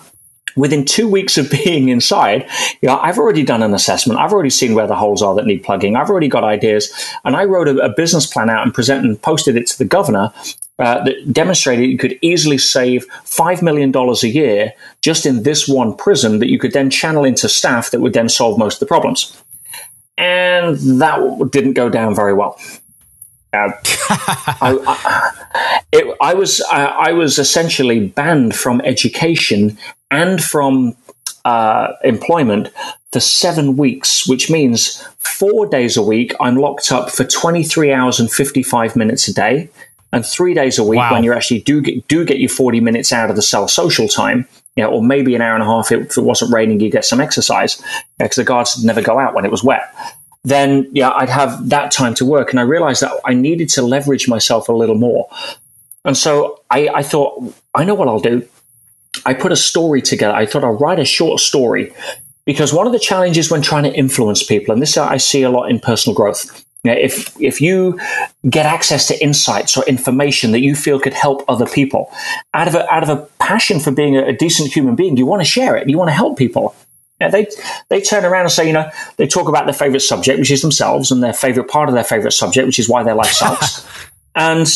within 2 weeks of being inside, I've already done an assessment. I've already seen where the holes are that need plugging. I've already got ideas. And I wrote a business plan out and posted it to the governor that demonstrated you could easily save $5 million a year just in this one prison that you could then channel into staff that would then solve most of the problems. And that didn't go down very well. I was essentially banned from education and from employment for 7 weeks, which means 4 days a week I'm locked up for 23 hours and 55 minutes a day, and 3 days a week when you actually do get your 40 minutes out of the cell social time, or maybe an hour and a half if it wasn't raining, you get some exercise because the guards would never go out when it was wet. Then I'd have that time to work. And I realized that I needed to leverage myself a little more. And so I thought, I know what I'll do. I put a story together. I thought I'll write a short story because one of the challenges when trying to influence people, and this I see a lot in personal growth, if you get access to insights or information that you feel could help other people, out of a passion for being a decent human being, you want to share it. You want to help people. They turn around and say, they talk about their favorite subject, which is themselves, and their favorite part of their favorite subject, which is why their life sucks. And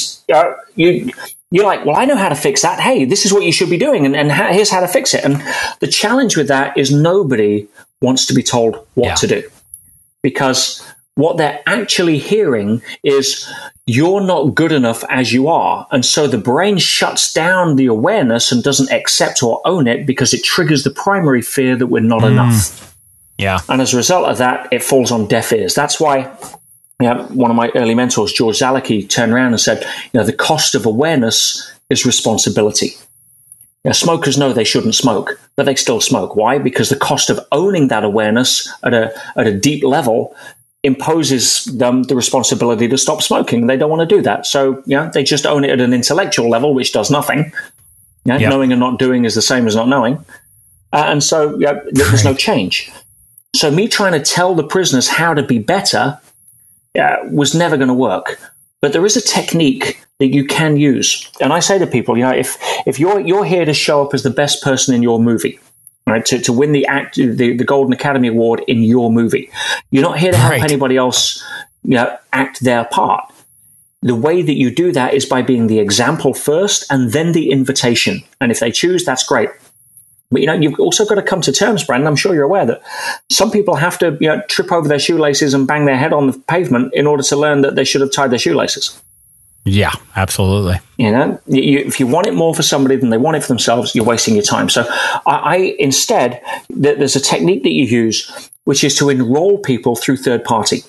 you're like, well, I know how to fix that. Hey, this is what you should be doing, and here's how to fix it. And the challenge with that is nobody wants to be told what to do, because what they're actually hearing is you're not good enough as you are. And so the brain shuts down the awareness and doesn't accept or own it because it triggers the primary fear that we're not enough. Yeah. And as a result of that, it falls on deaf ears. That's why one of my early mentors, George Zalaki, turned around and said, the cost of awareness is responsibility. Smokers know they shouldn't smoke, but they still smoke. Why? Because the cost of owning that awareness at a deep level imposes them the responsibility to stop smoking. They don't want to do that. So, they just own it at an intellectual level, which does nothing. Knowing and not doing is the same as not knowing. And so there's no change. So me trying to tell the prisoners how to be better was never going to work. But there is a technique that you can use. And I say to people, if you're here to show up as the best person in your movie, right, to win the Golden Academy Award in your movie. You're not here to help anybody else act their part. The way that you do that is by being the example first and then the invitation. And if they choose, that's great. But, you've also got to come to terms, Brandon. I'm sure you're aware that some people have to trip over their shoelaces and bang their head on the pavement in order to learn that they should have tied their shoelaces. Yeah, absolutely. If you want it more for somebody than they want it for themselves, you're wasting your time. So I instead, there's a technique that you use, which is to enroll people through third party.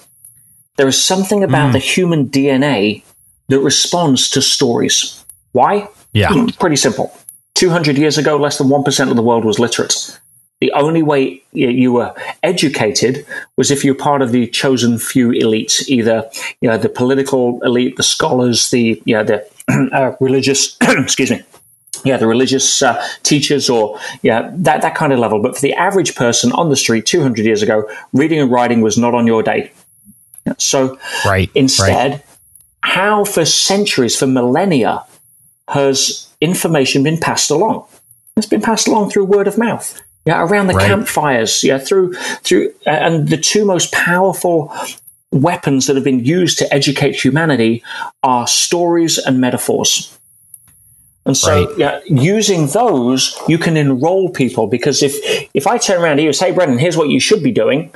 There is something about the human DNA that responds to stories. Why? Yeah. Pretty simple. 200 years ago, less than 1% of the world was literate. The only way you were educated was if you're part of the chosen few elites, either the political elite, the scholars, the religious, excuse me, the religious teachers, or that kind of level. But for the average person on the street 200 years ago, reading and writing was not on your day. So instead, how for centuries, for millennia, has information been passed along? It's been passed along through word of mouth. Yeah, around the Right. campfires. Yeah, through and the two most powerful weapons that have been used to educate humanity are stories and metaphors. And so, Right. yeah, using those, you can enroll people, because if I turn around to you and say, Brendan, here's what you should be doing,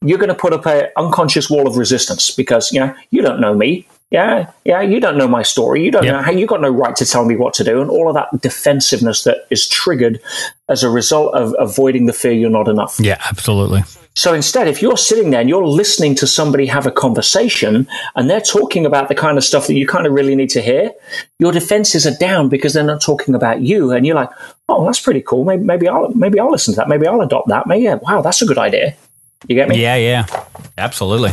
you're going to put up an unconscious wall of resistance because, you don't know me. Yeah, you don't know my story. You don't know how, you got no right to tell me what to do, and all of that defensiveness that is triggered as a result of avoiding the fear you're not enough. Yeah, absolutely. So instead, if you're sitting there and you're listening to somebody have a conversation and they're talking about the kind of stuff that you kind of really need to hear, your defenses are down because they're not talking about you. And you're like, oh, that's pretty cool. Maybe I'll listen to that. Maybe I'll adopt that. Maybe, wow, that's a good idea. You get me? Yeah. Absolutely.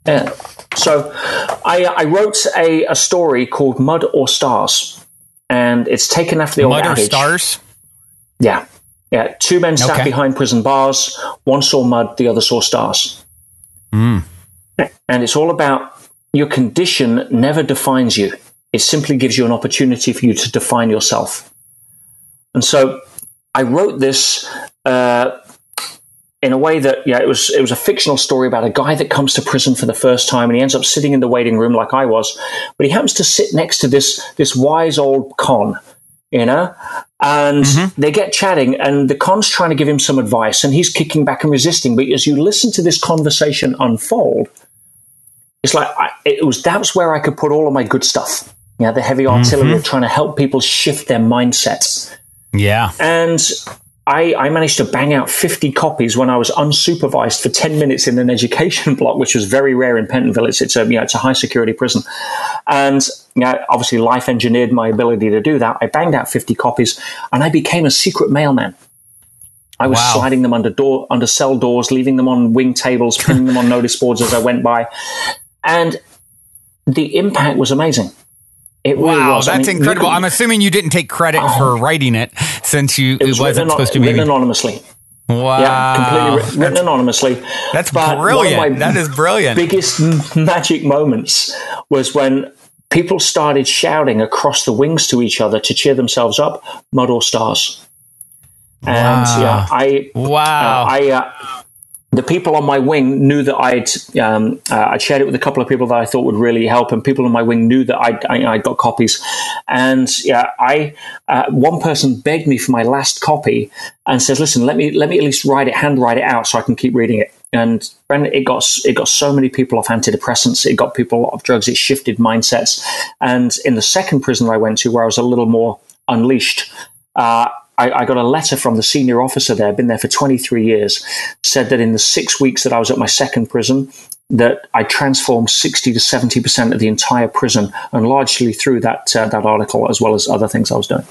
Yeah. So I wrote a story called Mud or Stars, and it's taken after the old Mud or adage. stars? Yeah. Two men sat Okay. behind prison bars. One saw mud, the other saw stars. And it's all about your condition never defines you. It simply gives you an opportunity for you to define yourself. And so I wrote this in a way that, it was a fictional story about a guy that comes to prison for the first time, and he ends up sitting in the waiting room like I was, but he happens to sit next to this wise old con, and they get chatting, and the con's trying to give him some advice, and he's kicking back and resisting. But as you listen to this conversation unfold, it's like that's where I could put all of my good stuff. The heavy artillery of trying to help people shift their mindsets. Yeah. And I managed to bang out 50 copies when I was unsupervised for 10 minutes in an education block, which was very rare in Pentonville. It's a high security prison. And obviously life engineered my ability to do that. I banged out 50 copies and I became a secret mailman. I was sliding them under cell doors, leaving them on wing tables, pinning them on notice boards as I went by. And the impact was amazing. It really was. That's incredible. I'm assuming you didn't take credit for writing it, since it wasn't supposed to be written anonymously. Wow. Yeah, completely written anonymously. That's but brilliant. That is brilliant. Biggest magic moments was when people started shouting across the wings to each other to cheer themselves up, mud or stars. And the people on my wing knew that I'd shared it with a couple of people that I thought would really help, and people on my wing knew that I'd got copies. And one person begged me for my last copy and says, "Listen, let me at least handwrite it out so I can keep reading it." And Brendan, it got so many people off antidepressants. It got people off drugs. It shifted mindsets. And in the second prison I went to, where I was a little more unleashed, I got a letter from the senior officer there, been there for 23 years, said that in the 6 weeks that I was at my second prison, that I transformed 60 to 70% of the entire prison, and largely through that article, as well as other things I was doing.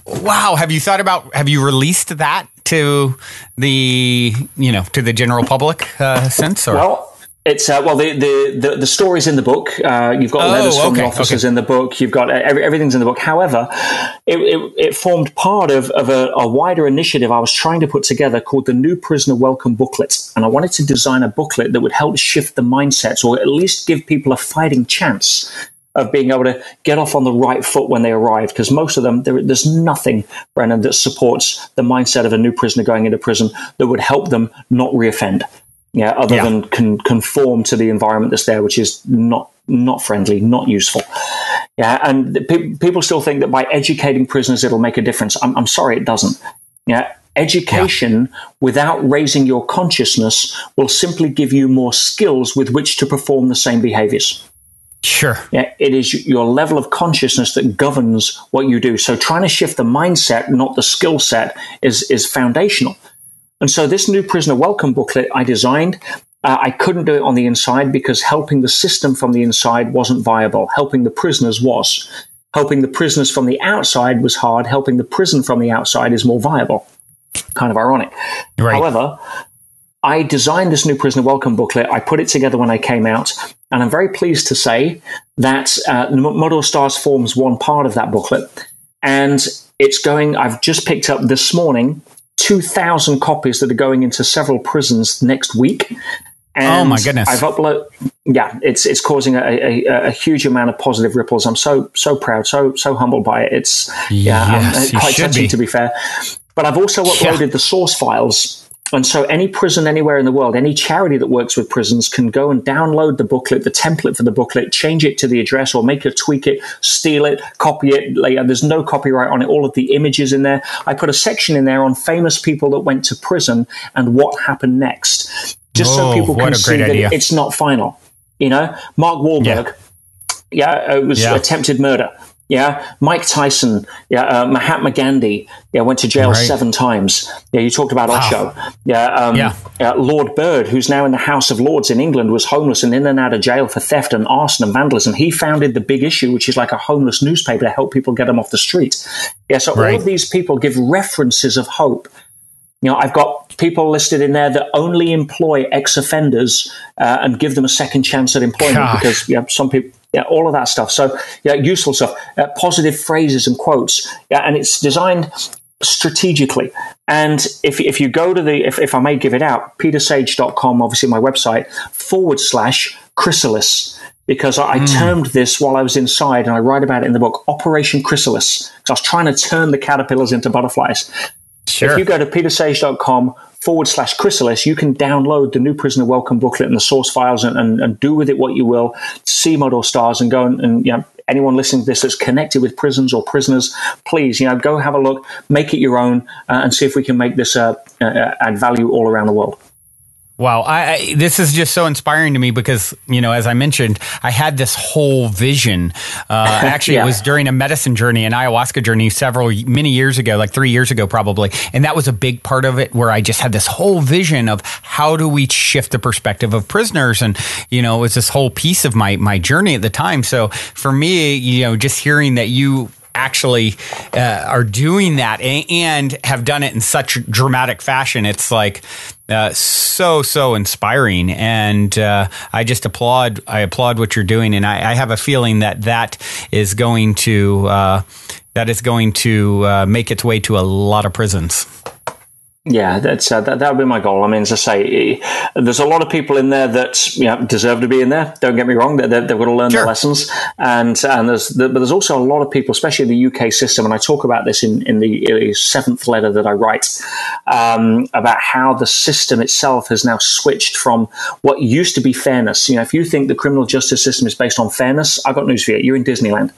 Wow. Have you released that to the general public since? Or? Well, it's the story's in the book. You've got letters from the officers in the book. You've got everything's in the book. However, it formed part of a wider initiative I was trying to put together called the New Prisoner Welcome Booklet, and I wanted to design a booklet that would help shift the mindsets, or at least give people a fighting chance of being able to get off on the right foot when they arrive. Because most of them, there's nothing, Brennan, that supports the mindset of a new prisoner going into prison that would help them not reoffend. Other than conform to the environment that's there, which is not friendly, not useful. And people still think that by educating prisoners it'll make a difference. I'm sorry, it doesn't. Education without raising your consciousness will simply give you more skills with which to perform the same behaviors. Sure. It is your level of consciousness that governs what you do. So trying to shift the mindset, not the skill set, is foundational. And so this New Prisoner Welcome booklet I designed, I couldn't do it on the inside because helping the system from the inside wasn't viable. Helping the prisoners was. Helping the prisoners from the outside was hard. Helping the prison from the outside is more viable. Kind of ironic. Right. However, I designed this New Prisoner Welcome booklet. I put it together when I came out, and I'm very pleased to say that Mud or Stars forms one part of that booklet. And I've just picked up this morning 2,000 copies that are going into several prisons next week. And oh my goodness! I've uploaded. It's causing a huge amount of positive ripples. I'm so proud, so humbled by it. It's quite touching, to be fair. But I've also uploaded the source files. And so any prison anywhere in the world, any charity that works with prisons can go and download the booklet, the template for the booklet, change it to the address or make it, tweak it, steal it, copy it. There's no copyright on it. All of the images in there. I put a section in there on famous people that went to prison and what happened next. Just so people can see that it's not final. Mark Wahlberg, it was attempted murder. Yeah, Mike Tyson, Mahatma Gandhi, went to jail 7 times. Yeah, you talked about Osho. Lord Bird, who's now in the House of Lords in England, was homeless and in and out of jail for theft and arson and vandalism. He founded The Big Issue, which is like a homeless newspaper to help people get them off the street. Yeah, so all of these people give references of hope. I've got people listed in there that only employ ex-offenders and give them a second chance at employment because some people... Yeah, all of that stuff. So, useful stuff. Positive phrases and quotes. And it's designed strategically. And if you go to if I may give it out, petersage.com, obviously my website, /chrysalis, because I termed this while I was inside, and I write about it in the book, Operation Chrysalis, because I was trying to turn the caterpillars into butterflies. Sure. If you go to petersage.com /chrysalis, you can download the New Prisoner Welcome booklet and the source files and do with it what you will, see Model Stars and go and anyone listening to this that's connected with prisons or prisoners, please, go have a look, make it your own and see if we can make this add value all around the world. Wow. This is just so inspiring to me because, as I mentioned, I had this whole vision. Actually, it was during a medicine journey, an ayahuasca journey many years ago, like 3 years ago, probably. And that was a big part of it where I just had this whole vision of how do we shift the perspective of prisoners? And, it was this whole piece of my journey at the time. So for me, just hearing that you actually are doing that and have done it in such dramatic fashion, it's like so inspiring, and I just applaud what you're doing, and I have a feeling that is going to make its way to a lot of prisons. Yeah, that would be my goal. I mean, as I say, there's a lot of people in there that deserve to be in there. Don't get me wrong; they've got to learn their lessons, but there's also a lot of people, especially in the UK system, and I talk about this in the 7th letter that I write about how the system itself has now switched from what used to be fairness. If you think the criminal justice system is based on fairness, I've got news for you: you're in Disneyland.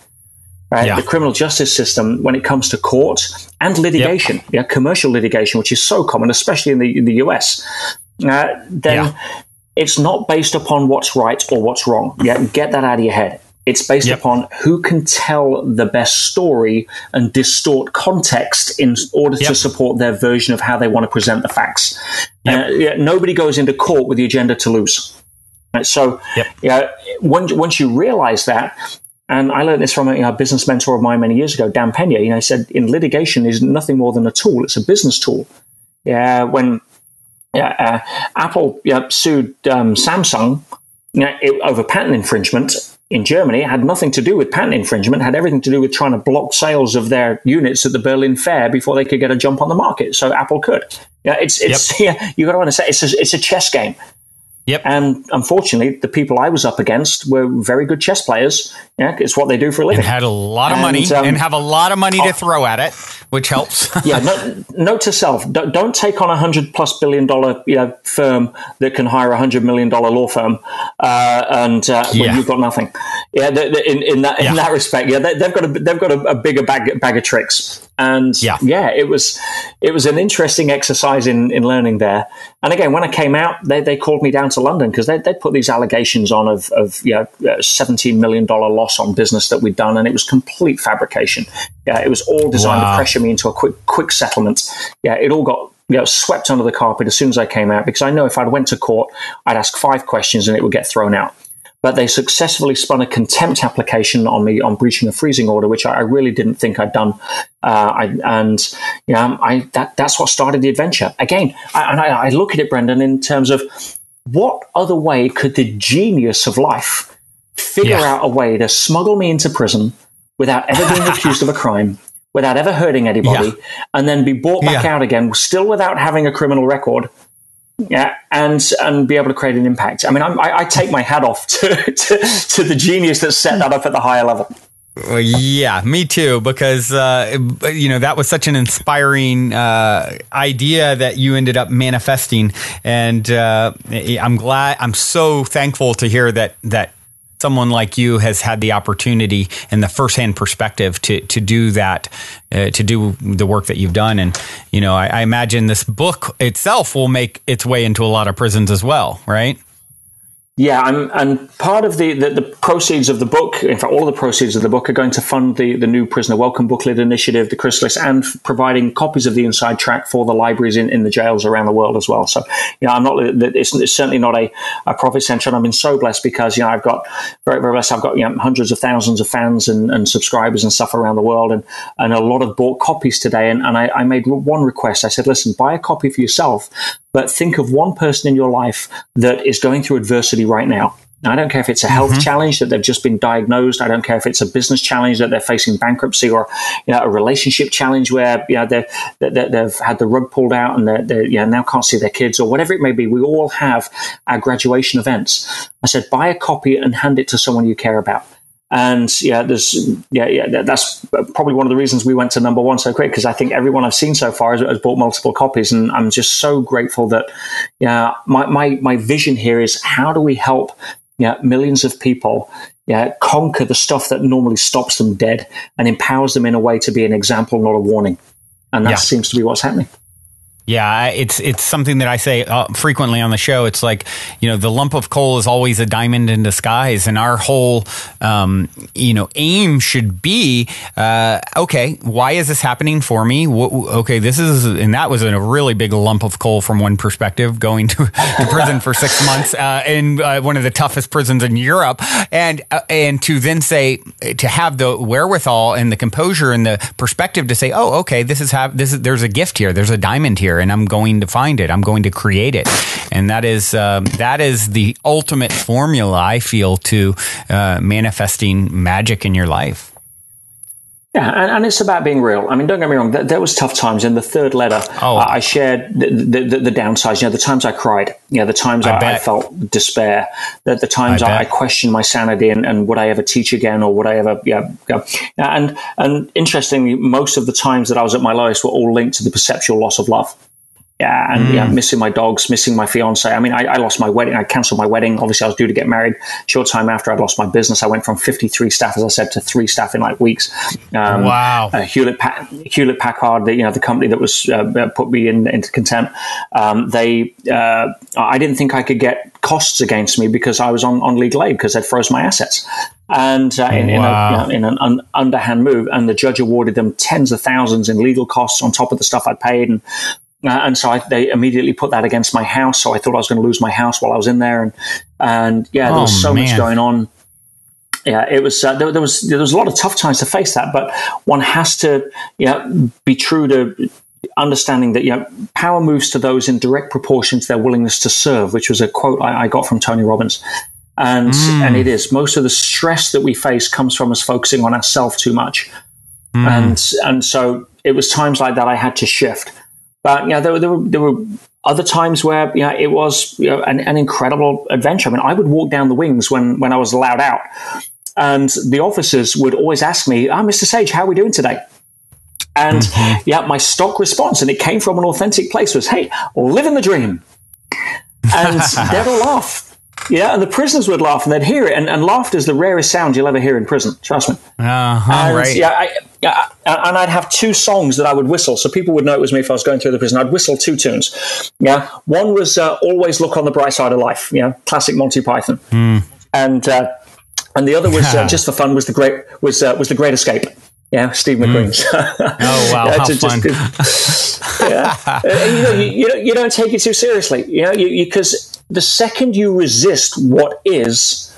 Right? Yeah. The criminal justice system, when it comes to court and litigation, commercial litigation, which is so common, especially in the US, then it's not based upon what's right or what's wrong. Get that out of your head. It's based upon who can tell the best story and distort context in order to support their version of how they want to present the facts. Nobody goes into court with the agenda to lose. Right? So once you realize that, and I learned this from a business mentor of mine many years ago, Dan Pena. He said, in litigation is nothing more than a tool. It's a business tool. When Apple sued Samsung over patent infringement in Germany, it had nothing to do with patent infringement. It had everything to do with trying to block sales of their units at the Berlin Fair before they could get a jump on the market. So Apple could. You got to understand, it's a chess game. Yep. And unfortunately, the people I was up against were very good chess players. It's what they do for a living. And had a lot of money and have a lot of money to throw at it, which helps. Note to self: don't take on $100+ billion firm that can hire $100 million law firm, when you've got nothing. In that respect, they've got a bigger bag of tricks. And it was an interesting exercise in learning there. And again, when I came out, they called me down to London because they put these allegations on of $17 million loss on business that we'd done, and it was complete fabrication. It was all designed to pressure me into a quick settlement. It all got swept under the carpet as soon as I came out, because I know if I'd went to court, I'd ask 5 questions and it would get thrown out. But they successfully spun a contempt application on me on breaching a freezing order, which I really didn't think I'd done. That's what started the adventure. Again, I look at it, Brendan, in terms of what other way could the genius of life figure out a way to smuggle me into prison without ever being accused of a crime, without ever hurting anybody, and then be brought back out again, still without having a criminal record. And be able to create an impact. I mean, I take my hat off to the genius that set that up at the higher level. Well, yeah, me too, because, that was such an inspiring idea that you ended up manifesting. And I'm so thankful to hear that someone like you has had the opportunity and the firsthand perspective to do that, to do the work that you've done. And, I imagine this book itself will make its way into a lot of prisons as well, right? Yeah, and part of the proceeds of the book, in fact, all of the proceeds of the book are going to fund the new Prisoner Welcome Booklet Initiative, the Chrysalis, and providing copies of the inside track for the libraries in the jails around the world as well. So, I'm not, it's certainly not a profit center, and I've been so blessed because, I've got very, very blessed. I've got, hundreds of thousands of fans and subscribers and stuff around the world, and a lot of bought copies today. And I made one request. I said, listen, buy a copy for yourself, but think of one person in your life that is going through adversity right now. Now, I don't care if it's a health challenge that they've just been diagnosed. I don't care if it's a business challenge that they're facing bankruptcy, or a relationship challenge where they've had the rug pulled out and they now can't see their kids, or whatever it may be. We all have our graduation events. I said, buy a copy and hand it to someone you care about. And that's probably one of the reasons we went to number one so quick, because I think everyone I've seen so far has bought multiple copies, and I'm just so grateful that my vision here is, how do we help millions of people conquer the stuff that normally stops them dead and empowers them in a way to be an example, not a warning. And that seems to be what's happening. Yeah, it's something that I say frequently on the show. It's like, the lump of coal is always a diamond in disguise. And our whole, aim should be, okay, why is this happening for me? And that was a really big lump of coal from one perspective, going to prison for 6 months in one of the toughest prisons in Europe. And to then say, to have the wherewithal and the composure and the perspective to say, oh, okay, there's a gift here. There's a diamond here. And I'm going to find it. I'm going to create it. And that is the ultimate formula, I feel, to manifesting magic in your life. Yeah, and it's about being real. I mean, don't get me wrong. There was tough times. In the third letter, I shared the downsides. The times I cried. The times I felt despair. The times I questioned my sanity and would I ever teach again, or would I ever go? And interestingly, most of the times that I was at my lowest were all linked to the perceptual loss of love. Missing my dogs, missing my fiance. I mean, I lost my wedding. I canceled my wedding. Obviously, I was due to get married. Short time after, I'd lost my business. I went from 53 staff, as I said, to 3 staff in like weeks. Wow. Hewlett Packard, the company that was put me into contempt. I didn't think I could get costs against me because I was on legal aid, because they'd froze my assets. And in an underhand move, and the judge awarded them tens of thousands in legal costs on top of the stuff I'd paid. And so they immediately put that against my house. So I thought I was going to lose my house while I was in there. And there was so much going on. Yeah, it was. There was a lot of tough times to face that, but one has to be true to understanding that power moves to those in direct proportion to their willingness to serve, which was a quote I got from Tony Robbins. And it is, most of the stress that we face comes from us focusing on ourselves too much. And so it was times like that I had to shift. But there were other times where it was an incredible adventure. I mean, I would walk down the wings when I was allowed out, and the officers would always ask me, Mr. Sage, how are we doing today? And my stock response, and it came from an authentic place, was, hey, living the dream. And they'd all laugh. Yeah, and the prisoners would laugh, and they'd hear it. And laughter is the rarest sound you'll ever hear in prison. Trust me. Right. And I'd have 2 songs that I would whistle, so people would know it was me if I was going through the prison. I'd whistle 2 tunes. Yeah, one was "Always Look on the Bright Side of Life." Classic Monty Python. And the other was just for fun. Was the Great Escape. Yeah, Steve McQueen's. Oh wow, how fun! You don't take it too seriously. Because the second you resist what is,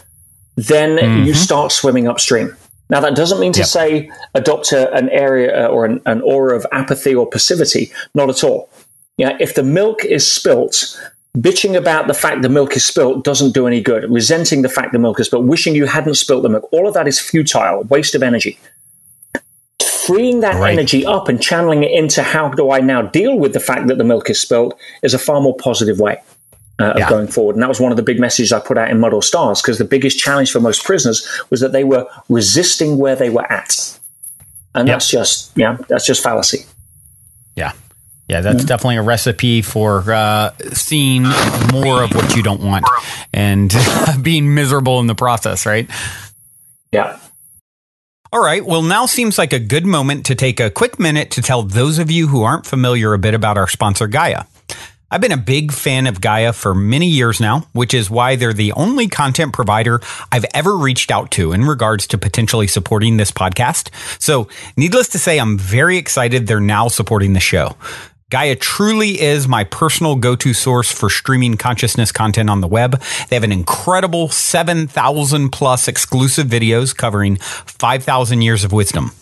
then you start swimming upstream. Now, that doesn't mean to say adopt an area or an aura of apathy or passivity. Not at all. If the milk is spilt, bitching about the fact the milk is spilt doesn't do any good. Resenting the fact the milk is spilt, wishing you hadn't spilt the milk, all of that is futile, waste of energy. Freeing that energy up and channeling it into how do I now deal with the fact that the milk is spilt is a far more positive way. of going forward. And that was one of the big messages I put out in Mud or Stars, because the biggest challenge for most prisoners was that they were resisting where they were at. And that's just fallacy. Yeah. Yeah, that's definitely a recipe for seeing more of what you don't want and being miserable in the process, right? Yeah. All right. Well, now seems like a good moment to take a quick minute to tell those of you who aren't familiar a bit about our sponsor, Gaia. I've been a big fan of Gaia for many years now, which is why they're the only content provider I've ever reached out to in regards to potentially supporting this podcast. So needless to say, I'm very excited they're now supporting the show. Gaia truly is my personal go-to source for streaming consciousness content on the web. They have an incredible 7,000 plus exclusive videos covering 5,000 years of wisdom.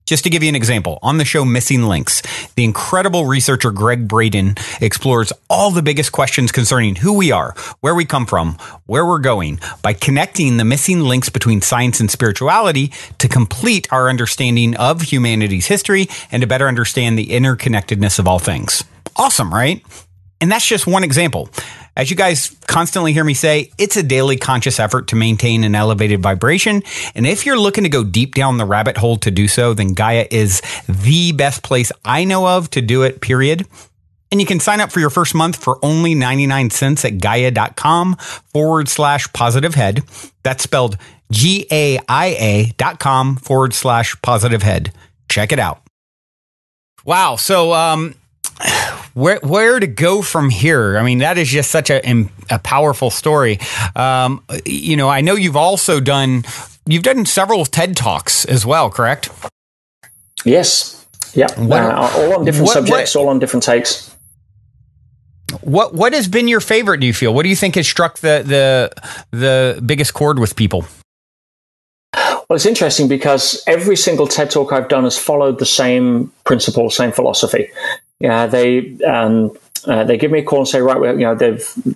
Just to give you an example, on the show Missing Links, the incredible researcher Greg Braden explores all the biggest questions concerning who we are, where we come from, where we're going, by connecting the missing links between science and spirituality to complete our understanding of humanity's history and to better understand the interconnectedness of all things. Awesome, right? And that's just one example. As you guys constantly hear me say, it's a daily conscious effort to maintain an elevated vibration. And if you're looking to go deep down the rabbit hole to do so, then Gaia is the best place I know of to do it, period. And you can sign up for your first month for only 99 cents at gaia.com/positivehead. That's spelled GAIA.com/positivehead. Check it out. Wow. So, where to go from here? I mean, that is just such a powerful story. I know you've done several TED Talks as well, correct? Yes. Yeah. All on different subjects, all on different takes. What has been your favorite, do you feel? What do you think has struck the biggest chord with people? Well, it's interesting because every single TED Talk I've done has followed the same principle, same philosophy. Yeah, they give me a call and say, right,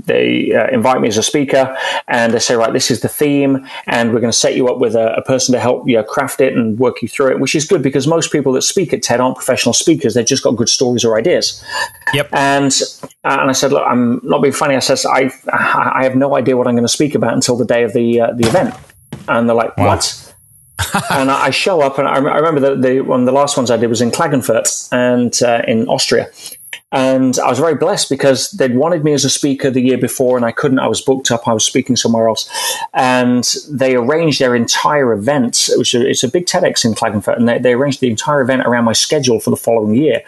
they invite me as a speaker, and they say, right, this is the theme, and we're going to set you up with a person to help craft it and work you through it, which is good because most people that speak at TED aren't professional speakers; they've just got good stories or ideas. Yep. And I said, look, I'm not being funny. I says, I have no idea what I'm going to speak about until the day of the event, and they're like, wow. What? And I show up, and I remember one of the last ones I did was in Klagenfurt and in Austria. And I was very blessed because they'd wanted me as a speaker the year before, and I couldn't. I was booked up. I was speaking somewhere else. And they arranged their entire event. It's a big TEDx in Klagenfurt, and they arranged the entire event around my schedule for the following year.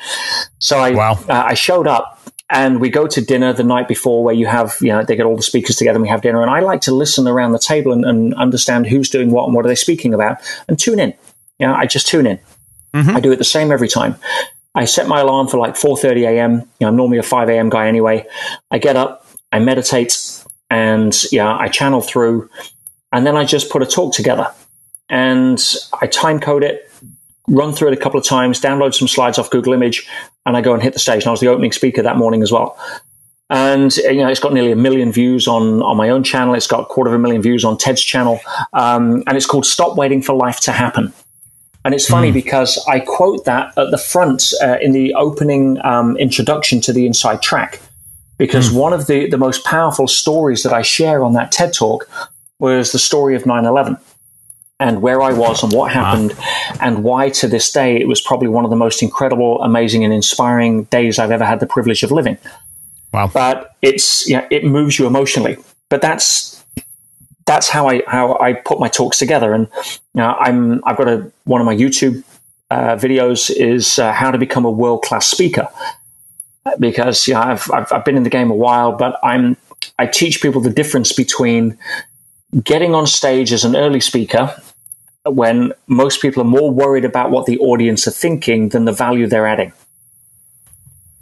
So I showed up. And we go to dinner the night before where you have, they get all the speakers together and we have dinner. And I like to listen around the table and understand who's doing what and what are they speaking about and tune in. I just tune in. Mm-hmm. I do it the same every time. I set my alarm for like 4:30 a.m. I'm normally a 5 a.m. guy anyway. I get up, I meditate, and I channel through. And then I just put a talk together. And I time code it, run through it a couple of times, download some slides off Google Image, and I go and hit the stage. And I was the opening speaker that morning as well. And, it's got nearly 1 million views on my own channel. It's got 250,000 views on Ted's channel. And it's called Stop Waiting for Life to Happen. And it's funny because I quote that at the front in the opening introduction to the Inside Track. Because one of the most powerful stories that I share on that TED Talk was the story of 9/11. And where I was and what happened and why to this day it was probably one of the most incredible, amazing, and inspiring days I've ever had the privilege of living. Wow! But it moves you emotionally. But that's how I put my talks together. And I've got one of my YouTube videos is how to become a world-class speaker, because I've been in the game a while, but I teach people the difference between getting on stage as an early speaker when most people are more worried about what the audience are thinking than the value they're adding.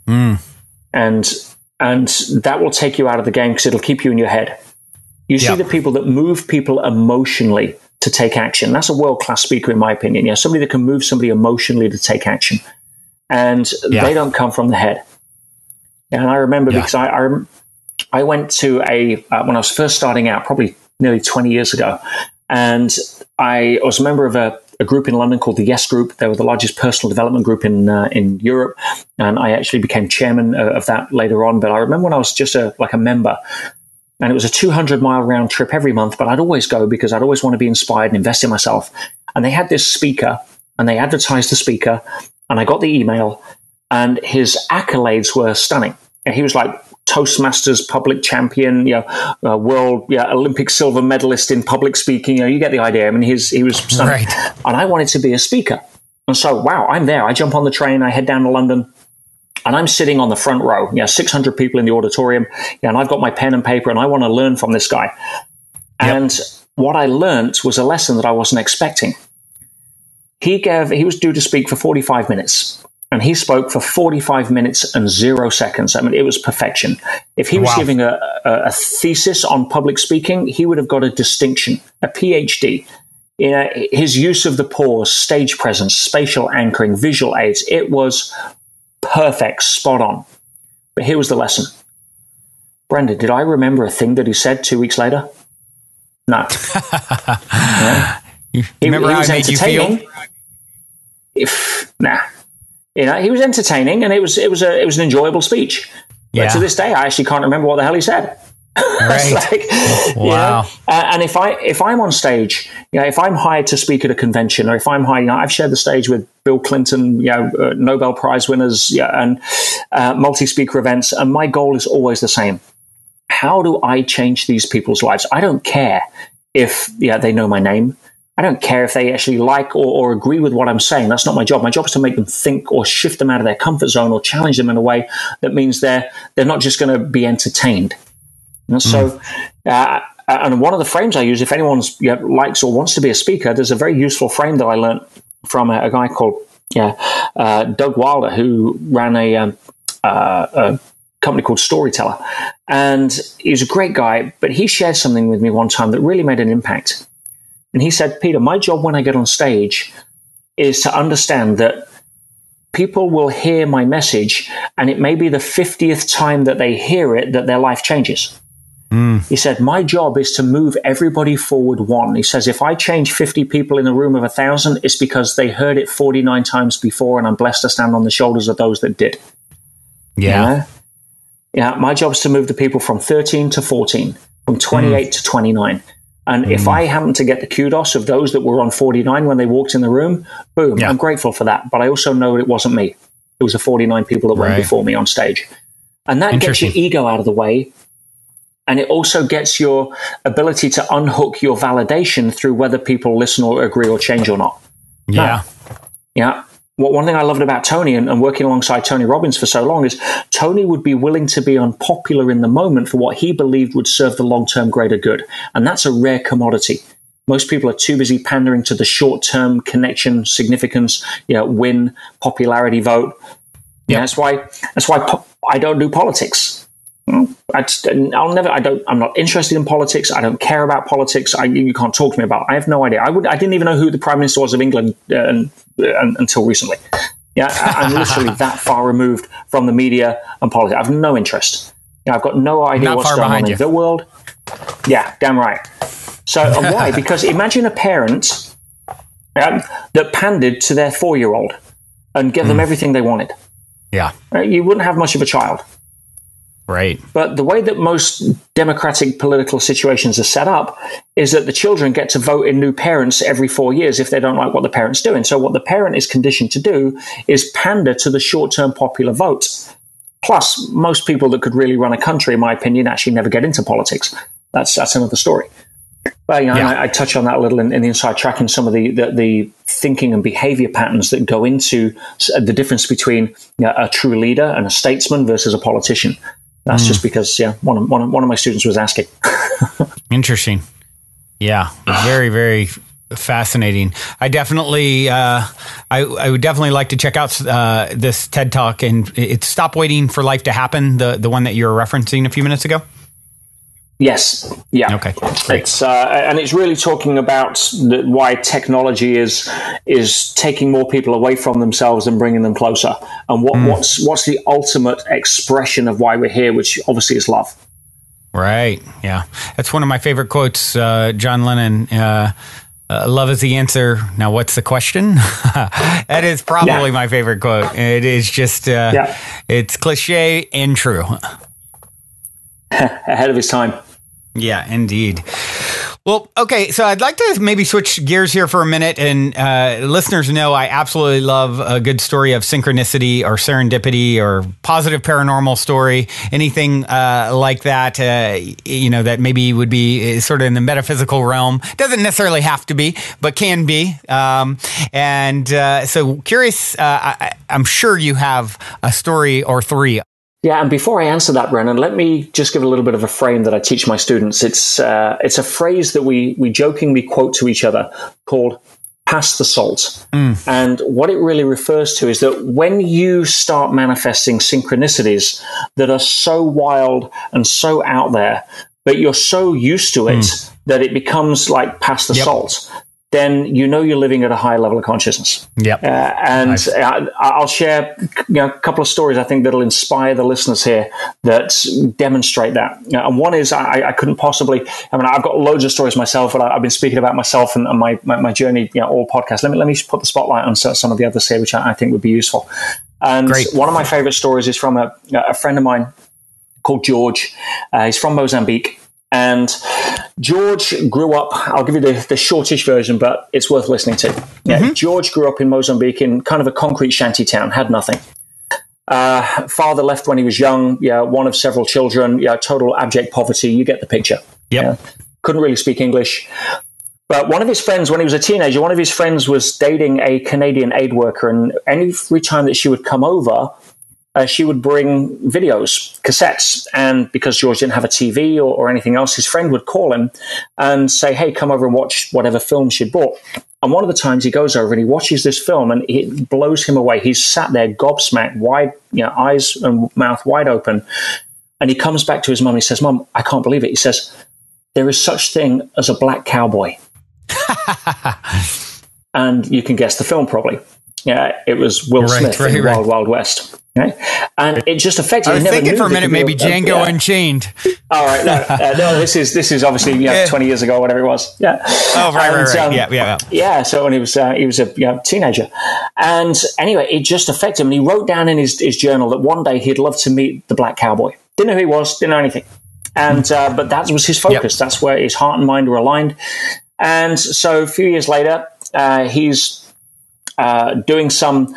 And that will take you out of the game because it'll keep you in your head. You see the people that move people emotionally to take action. That's a world-class speaker, in my opinion. Somebody that can move somebody emotionally to take action. And they don't come from the head. And I remember because I went to when I was first starting out, probably nearly 20 years ago, and I was a member of a group in London called the Yes Group. They were the largest personal development group in Europe, and I actually became chairman of that later on. But I remember when I was just a member, and it was a 200-mile round trip every month, but I'd always go because I'd always want to be inspired and invest in myself. And they had this speaker, and they advertised the speaker, and I got the email, and his accolades were stunning. And he was like Toastmasters public champion, world, Olympic silver medalist in public speaking. You get the idea. I mean, he was stunning. Right. And I wanted to be a speaker. And so, wow, I'm there. I jump on the train, I head down to London. And I'm sitting on the front row, 600 people in the auditorium, and I've got my pen and paper, and I want to learn from this guy. And what I learned was a lesson that I wasn't expecting. He was due to speak for 45 minutes, and he spoke for 45 minutes and 0 seconds. I mean, it was perfection. If he was giving a thesis on public speaking, he would have got a distinction, a PhD. His use of the pause, stage presence, spatial anchoring, visual aids, it was perfect, spot on. But here was the lesson. Brendan, did I remember a thing that he said 2 weeks later? No. You remember how it made you feel? Nah. He was entertaining, and it was an enjoyable speech. But to this day, I actually can't remember what the hell he said. Right. Wow. And if I'm on stage, if I'm hired to speak at a convention, or if I'm hired, I've shared the stage with Bill Clinton, Nobel Prize winners, and multi-speaker events, and my goal is always the same. How do I change these people's lives? I don't care if they know my name. I don't care if they actually like or agree with what I'm saying. That's not my job. My job is to make them think or shift them out of their comfort zone or challenge them in a way that means they're not just going to be entertained. And so, and one of the frames I use, if anyone likes or wants to be a speaker, there's a very useful frame that I learned from a guy called Doug Wilder, who ran a company called Storyteller. And he's a great guy, but he shared something with me one time that really made an impact. And he said, Peter, my job when I get on stage is to understand that people will hear my message, and it may be the 50th time that they hear it that their life changes. He said, my job is to move everybody forward one. He says, if I change 50 people in a room of 1,000, it's because they heard it 49 times before, and I'm blessed to stand on the shoulders of those that did. Yeah. My job is to move the people from 13 to 14, from 28 to 29. And if I happen to get the kudos of those that were on 49 when they walked in the room, boom, I'm grateful for that. But I also know it wasn't me. It was the 49 people that went before me on stage. And that gets your ego out of the way. And it also gets your ability to unhook your validation through whether people listen or agree or change or not. One thing I loved about Tony and working alongside Tony Robbins for so long is Tony would be willing to be unpopular in the moment for what he believed would serve the long-term greater good. And that's a rare commodity. Most people are too busy pandering to the short-term connection, significance, win, popularity vote. That's why I don't do politics. I'm not interested in politics. I don't care about politics. You can't talk to me about it. I have no idea. I didn't even know who the Prime Minister was of England until recently. I'm literally that far removed from the media and politics. I have no interest. I've got no idea what's going on in the world. Yeah, damn right. So why? Because imagine a parent that pandered to their 4-year-old and gave them everything they wanted. Yeah. You wouldn't have much of a child. Right. But the way that most democratic political situations are set up is that the children get to vote in new parents every 4 years if they don't like what the parent's doing. So what the parent is conditioned to do is pander to the short-term popular vote. Plus, most people that could really run a country, in my opinion, actually never get into politics. That's another story. But I touch on that a little in the Inside Track and some of the thinking and behavior patterns that go into the difference between a true leader and a statesman versus a politician. That's just because, one of my students was asking. Interesting. Yeah, very, very fascinating. I definitely, I would definitely like to check out this TED Talk, and it's Stop Waiting for Life to Happen, the one that you were referencing a few minutes ago. Yes. Yeah. Okay. Great. And it's really talking about why technology is taking more people away from themselves and bringing them closer. And what's the ultimate expression of why we're here, which obviously is love. Right. Yeah. That's one of my favorite quotes. John Lennon Love is the answer. Now, what's the question? That is probably my favorite quote. It is just, it's cliche and true. Ahead of his time. Yeah, indeed. Well, okay, so I'd like to maybe switch gears here for a minute. And listeners know I absolutely love a good story of synchronicity or serendipity or positive paranormal story, anything like that, that maybe would be sort of in the metaphysical realm. Doesn't necessarily have to be, but can be. So curious, I'm sure you have a story or three. Yeah, and before I answer that, Brennan, let me just give a little bit of a frame that I teach my students. It's a phrase that we jokingly quote to each other called "pass the salt." And what it really refers to is that when you start manifesting synchronicities that are so wild and so out there, but you're so used to it that it becomes like pass the salt, then you know you're living at a high level of consciousness. Nice. I'll share a couple of stories I think that'll inspire the listeners here that demonstrate that. And one is I couldn't possibly, I've got loads of stories myself, but I've been speaking about myself and my journey, all podcasts. Let me put the spotlight on some of the others here, which I think would be useful. And one of my favorite stories is from a friend of mine called George. He's from Mozambique. And George grew up, I'll give you the shortish version, but it's worth listening to. George grew up in Mozambique in kind of a concrete shanty town, had nothing. Father left when he was young, one of several children, total abject poverty. You get the picture. Couldn't really speak English. But one of his friends, when he was a teenager, one of his friends was dating a Canadian aid worker. And every time that she would come over, she would bring videos, cassettes, and because George didn't have a TV or anything else, his friend would call him and say, hey, come over and watch whatever film she'd bought. And one of the times he goes over and he watches this film and it blows him away. He's sat there gobsmacked, wide, eyes and mouth wide open. And he comes back to his mum and he says, Mum, I can't believe it. He says, there is such thing as a black cowboy. And you can guess the film probably. Yeah, it was Will Smith in Wild Wild West. Right? And it just affected. I was thinking for a minute, maybe Django Unchained. All right, no, this is obviously 20 years ago, whatever it was. Yeah. Oh, right. Yeah. So when he was a teenager, and anyway, it just affected him. And he wrote down in his journal that one day he'd love to meet the black cowboy. Didn't know who he was, didn't know anything, and but that was his focus. That's where his heart and mind were aligned. And so a few years later, he's doing some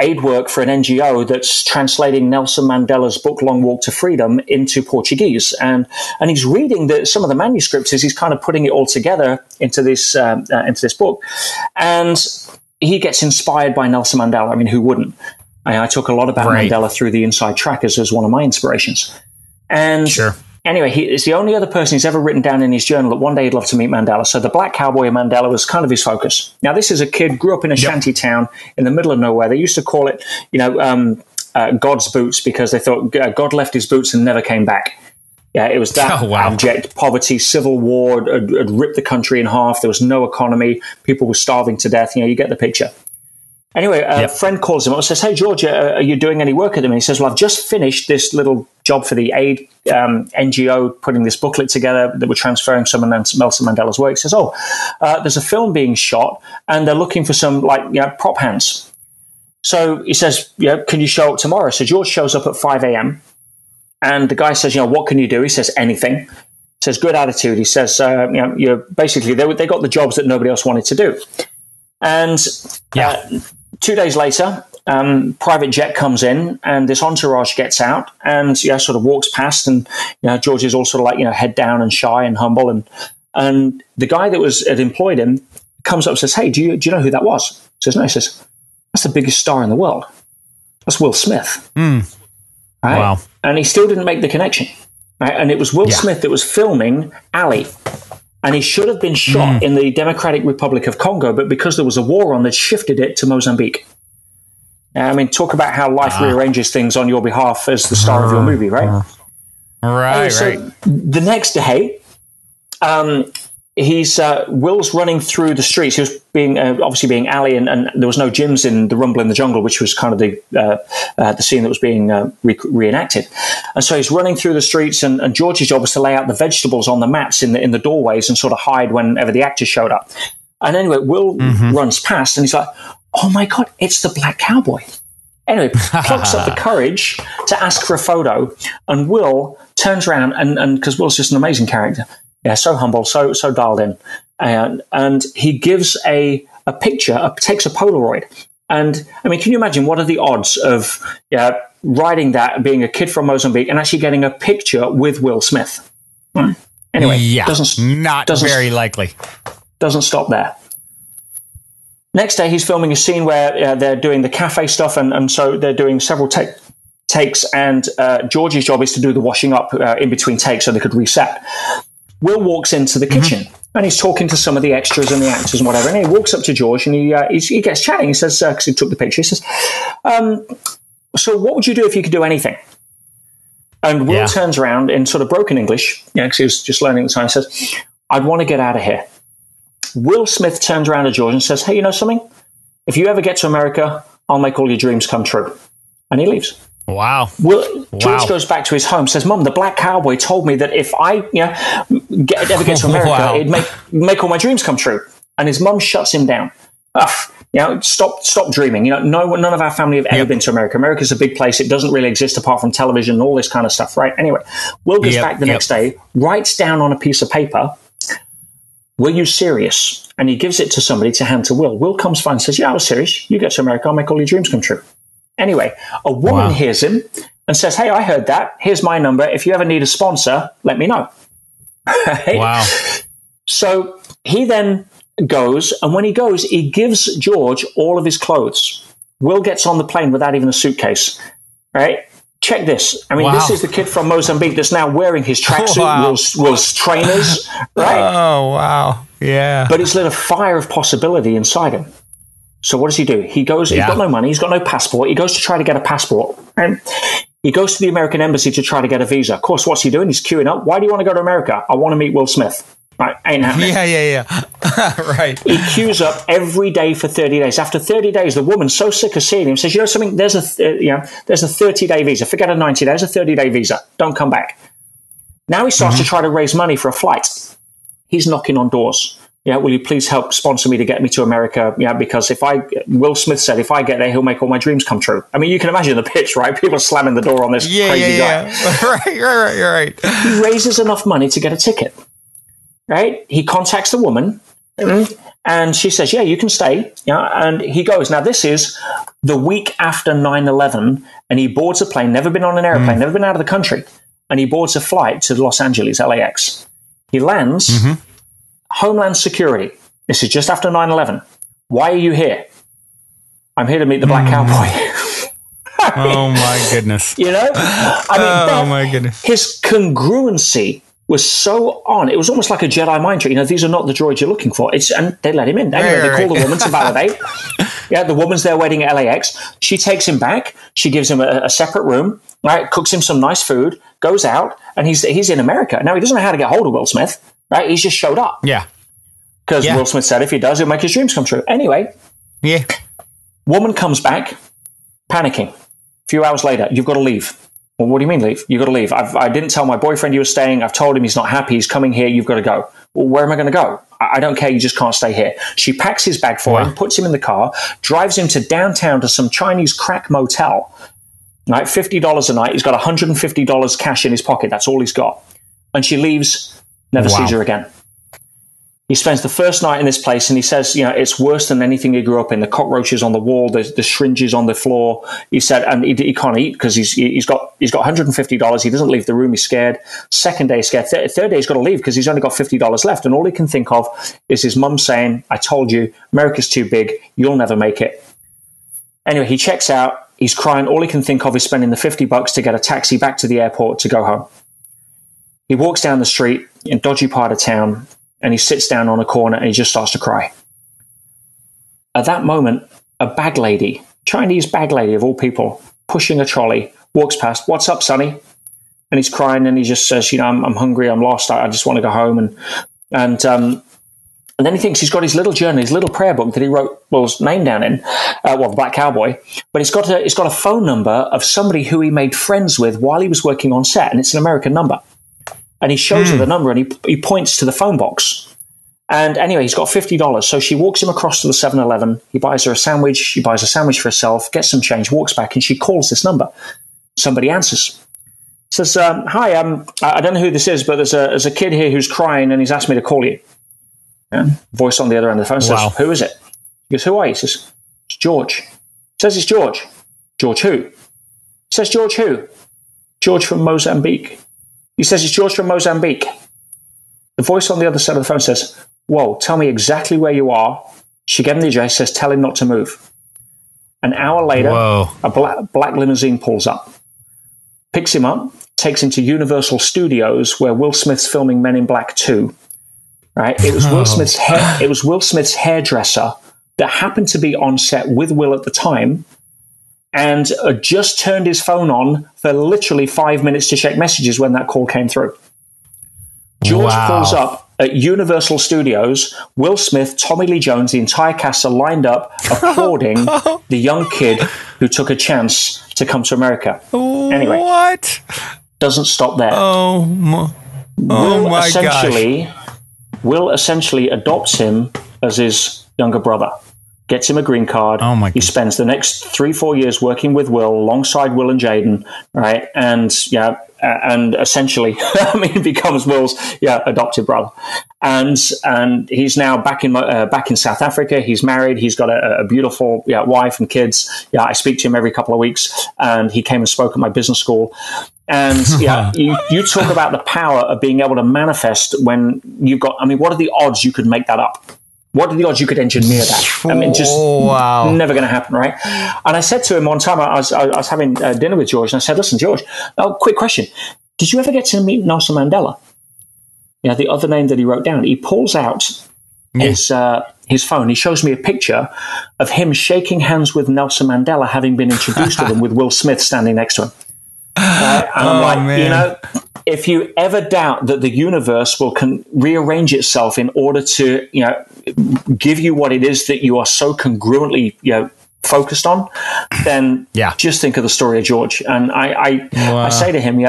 aid work for an NGO that's translating Nelson Mandela's book Long Walk to Freedom into Portuguese, and he's reading some of the manuscripts as he's kind of putting it all together into this book, and he gets inspired by Nelson Mandela. I mean, who wouldn't? I talk a lot about Mandela through the Inside Trackers as one of my inspirations, and anyway, he is the only other person he's ever written down in his journal that one day he'd love to meet Mandela. So the black cowboy of Mandela was kind of his focus. Now, this is a kid, grew up in a shanty town in the middle of nowhere. They used to call it, God's boots, because they thought God left his boots and never came back. Yeah, it was that abject poverty, civil war had ripped the country in half. There was no economy. People were starving to death. You get the picture. Anyway, a friend calls him up and says, hey, George, are you doing any work at them? And he says, well, I've just finished this little job for the aid NGO, putting this booklet together that we're transferring some of Nelson Mandela's work. He says, there's a film being shot and they're looking for some prop hands. So he says, can you show up tomorrow? So George shows up at 5 a.m. and the guy says, what can you do? He says, anything. He says, good attitude. He says, you're basically, they got the jobs that nobody else wanted to do. And 2 days later, private jet comes in and this entourage gets out and sort of walks past, and George is all sort of head down and shy and humble, and the guy that had employed him comes up and says, hey, do you know who that was? He says, no. He says, that's the biggest star in the world. That's Will Smith. Right? Wow. And he still didn't make the connection. Right? And it was Will Smith that was filming Ali. And he should have been shot in the Democratic Republic of Congo, but because there was a war on, they shifted it to Mozambique. I mean, talk about how life rearranges things on your behalf as the star of your movie, right? Right. The next day, he's Will's running through the streets. He was being obviously being alley, and there was no gyms in the Rumble in the Jungle, which was kind of the scene that was being reenacted. And so he's running through the streets, and George's job was to lay out the vegetables on the mats in the doorways and sort of hide whenever the actors showed up. And anyway, Will runs past, and he's like, "Oh my God, it's the Black Cowboy!" Anyway, plucks up the courage to ask for a photo, and Will turns around, and because Will's just an amazing character. Yeah, so humble, so dialed in. And he gives a picture, takes a Polaroid. And, I mean, can you imagine what are the odds of writing that, being a kid from Mozambique, and actually getting a picture with Will Smith? Anyway, not very likely. Doesn't stop there. Next day, he's filming a scene where they're doing the cafe stuff, and so they're doing several takes, and George's job is to do the washing up in between takes so they could reset. Will walks into the kitchen, and he's talking to some of the extras and the actors and whatever, and he walks up to George, and he gets chatting. He says, because he took the picture, he says, so what would you do if you could do anything? And Will turns around in sort of broken English, because he was just learning at the time, and says, I'd want to get out of here. Will Smith turns around to George and says, hey, you know something? If you ever get to America, I'll make all your dreams come true. And he leaves. Wow. George goes back to his home, says, Mum, the Black Cowboy told me that if I ever get to America, it'd make all my dreams come true. And his mum shuts him down. Stop dreaming. None of our family have ever been to America. America's a big place. It doesn't really exist apart from television and all this kind of stuff, right? Anyway, Will goes back the next day, writes down on a piece of paper, were you serious? And he gives it to somebody to hand to Will. Will comes fine and says, yeah, I was serious. You get to America, I'll make all your dreams come true. Anyway, a woman hears him and says, hey, I heard that. Here's my number. If you ever need a sponsor, let me know. Right? Wow. So he then goes, and when he goes, he gives George all of his clothes. Will gets on the plane without even a suitcase. Right? Check this. I mean, this is the kid from Mozambique that's now wearing his tracksuit, Will's trainers. Right? Oh, wow. Yeah. But it's lit a fire of possibility inside him. So what does he do? He goes, he's got no money, he's got no passport. He goes to try to get a passport. And he goes to the American embassy to try to get a visa. Of course, what's he doing? He's queuing up. Why do you want to go to America? I want to meet Will Smith. Right, ain't happening. Yeah. Right. He queues up every day for 30 days. After 30 days, the woman's so sick of seeing him, says, you know something, there's a 30-day visa. Forget a 90 days, a 30-day visa. Don't come back. Now he starts to try to raise money for a flight. He's knocking on doors. Will you please help sponsor me to get me to America? Because Will Smith said, if I get there, he'll make all my dreams come true. I mean, you can imagine the pitch, right? People slamming the door on this crazy guy. Right. He raises enough money to get a ticket, right? He contacts the woman, and she says, yeah, you can stay. And he goes. Now, this is the week after 9/11, and he boards a plane, never been on an airplane, never been out of the country, and he boards a flight to Los Angeles, LAX. He lands. Homeland Security. This is just after 9/11. Why are you here? I'm here to meet the Black Cowboy. Oh, my goodness. Oh, my goodness. His congruency was so on. It was almost like a Jedi mind trick. These are not the droids you're looking for. And they let him in. Anyway, they call the woman to validate. The woman's there waiting at LAX. She takes him back. She gives him a separate room, right? Cooks him some nice food, goes out, and he's in America. Now, he doesn't know how to get hold of Will Smith. Right, he's just showed up. Yeah, because Will Smith said if he does, he'll make his dreams come true. Anyway, woman comes back, panicking. A few hours later, you've got to leave. Well, what do you mean leave? You've got to leave. I didn't tell my boyfriend you were staying. I've told him he's not happy. He's coming here. You've got to go. Well, where am I going to go? I don't care. You just can't stay here. She packs his bag for him, puts him in the car, drives him to downtown to some Chinese crack motel. Right, $50 a night. He's got $150 cash in his pocket. That's all he's got. And she leaves. Never sees her again. He spends the first night in this place, and he says, it's worse than anything he grew up in. The cockroaches on the wall, the syringes on the floor. He said, and he can't eat because he's got $150. He doesn't leave the room. He's scared. Second day, he's scared. Third day, he's got to leave because he's only got $50 left. And all he can think of is his mum saying, I told you, America's too big. You'll never make it. Anyway, he checks out. He's crying. All he can think of is spending the $50 to get a taxi back to the airport to go home. He walks down the street in a dodgy part of town, and he sits down on a corner and he just starts to cry. At that moment, a bag lady, Chinese bag lady of all people, pushing a trolley, walks past. What's up, Sonny? And he's crying, and he just says, I'm hungry, I'm lost, I just want to go home. And And then he thinks he's got his little journal, his little prayer book that he wrote Will's name down in, Black Cowboy. But it's got a phone number of somebody who he made friends with while he was working on set, and it's an American number. And he shows her the number, and he points to the phone box. And anyway, he's got $50. So she walks him across to the 7-Eleven. He buys her a sandwich. She buys a sandwich for herself, gets some change, walks back, and she calls this number. Somebody answers. Says, hi, I don't know who this is, but there's a kid here who's crying, and he's asked me to call you. Yeah. Voice on the other end of the phone says, who is it? He goes, who are you? He says, it's George. He says, it's George. George who? He says, George who? George from Mozambique. He says, it's George from Mozambique. The voice on the other side of the phone says, whoa, tell me exactly where you are. She gave him the address, says, tell him not to move. An hour later, a black limousine pulls up, picks him up, takes him to Universal Studios, where Will Smith's filming Men in Black 2. Right? It was Will Smith's hairdresser that happened to be on set with Will at the time, and just turned his phone on for literally 5 minutes to check messages when that call came through. George pulls up at Universal Studios. Will Smith, Tommy Lee Jones, the entire cast are lined up applauding the young kid who took a chance to come to America. Anyway, what? Doesn't stop there. Will essentially adopts him as his younger brother, gets him a green card. He spends the next 3-4 years working with Will, alongside Will and Jaden, right? And essentially, becomes Will's adopted brother. And he's now back in South Africa. He's married. He's got a beautiful wife and kids. I speak to him every couple of weeks, and he came and spoke at my business school. And you talk about the power of being able to manifest when you've got. What are the odds you could make that up? What are the odds you could engineer that? Just never going to happen, right? And I said to him one time, I was having dinner with George, and I said, listen, George, quick question. Did you ever get to meet Nelson Mandela? The other name that he wrote down. He pulls out his phone. He shows me a picture of him shaking hands with Nelson Mandela, having been introduced to him with Will Smith standing next to him. And I'm like, man. If you ever doubt that the universe can rearrange itself in order to, give you what it is that you are so congruently, focused on, then just think of the story of George. And I say to him,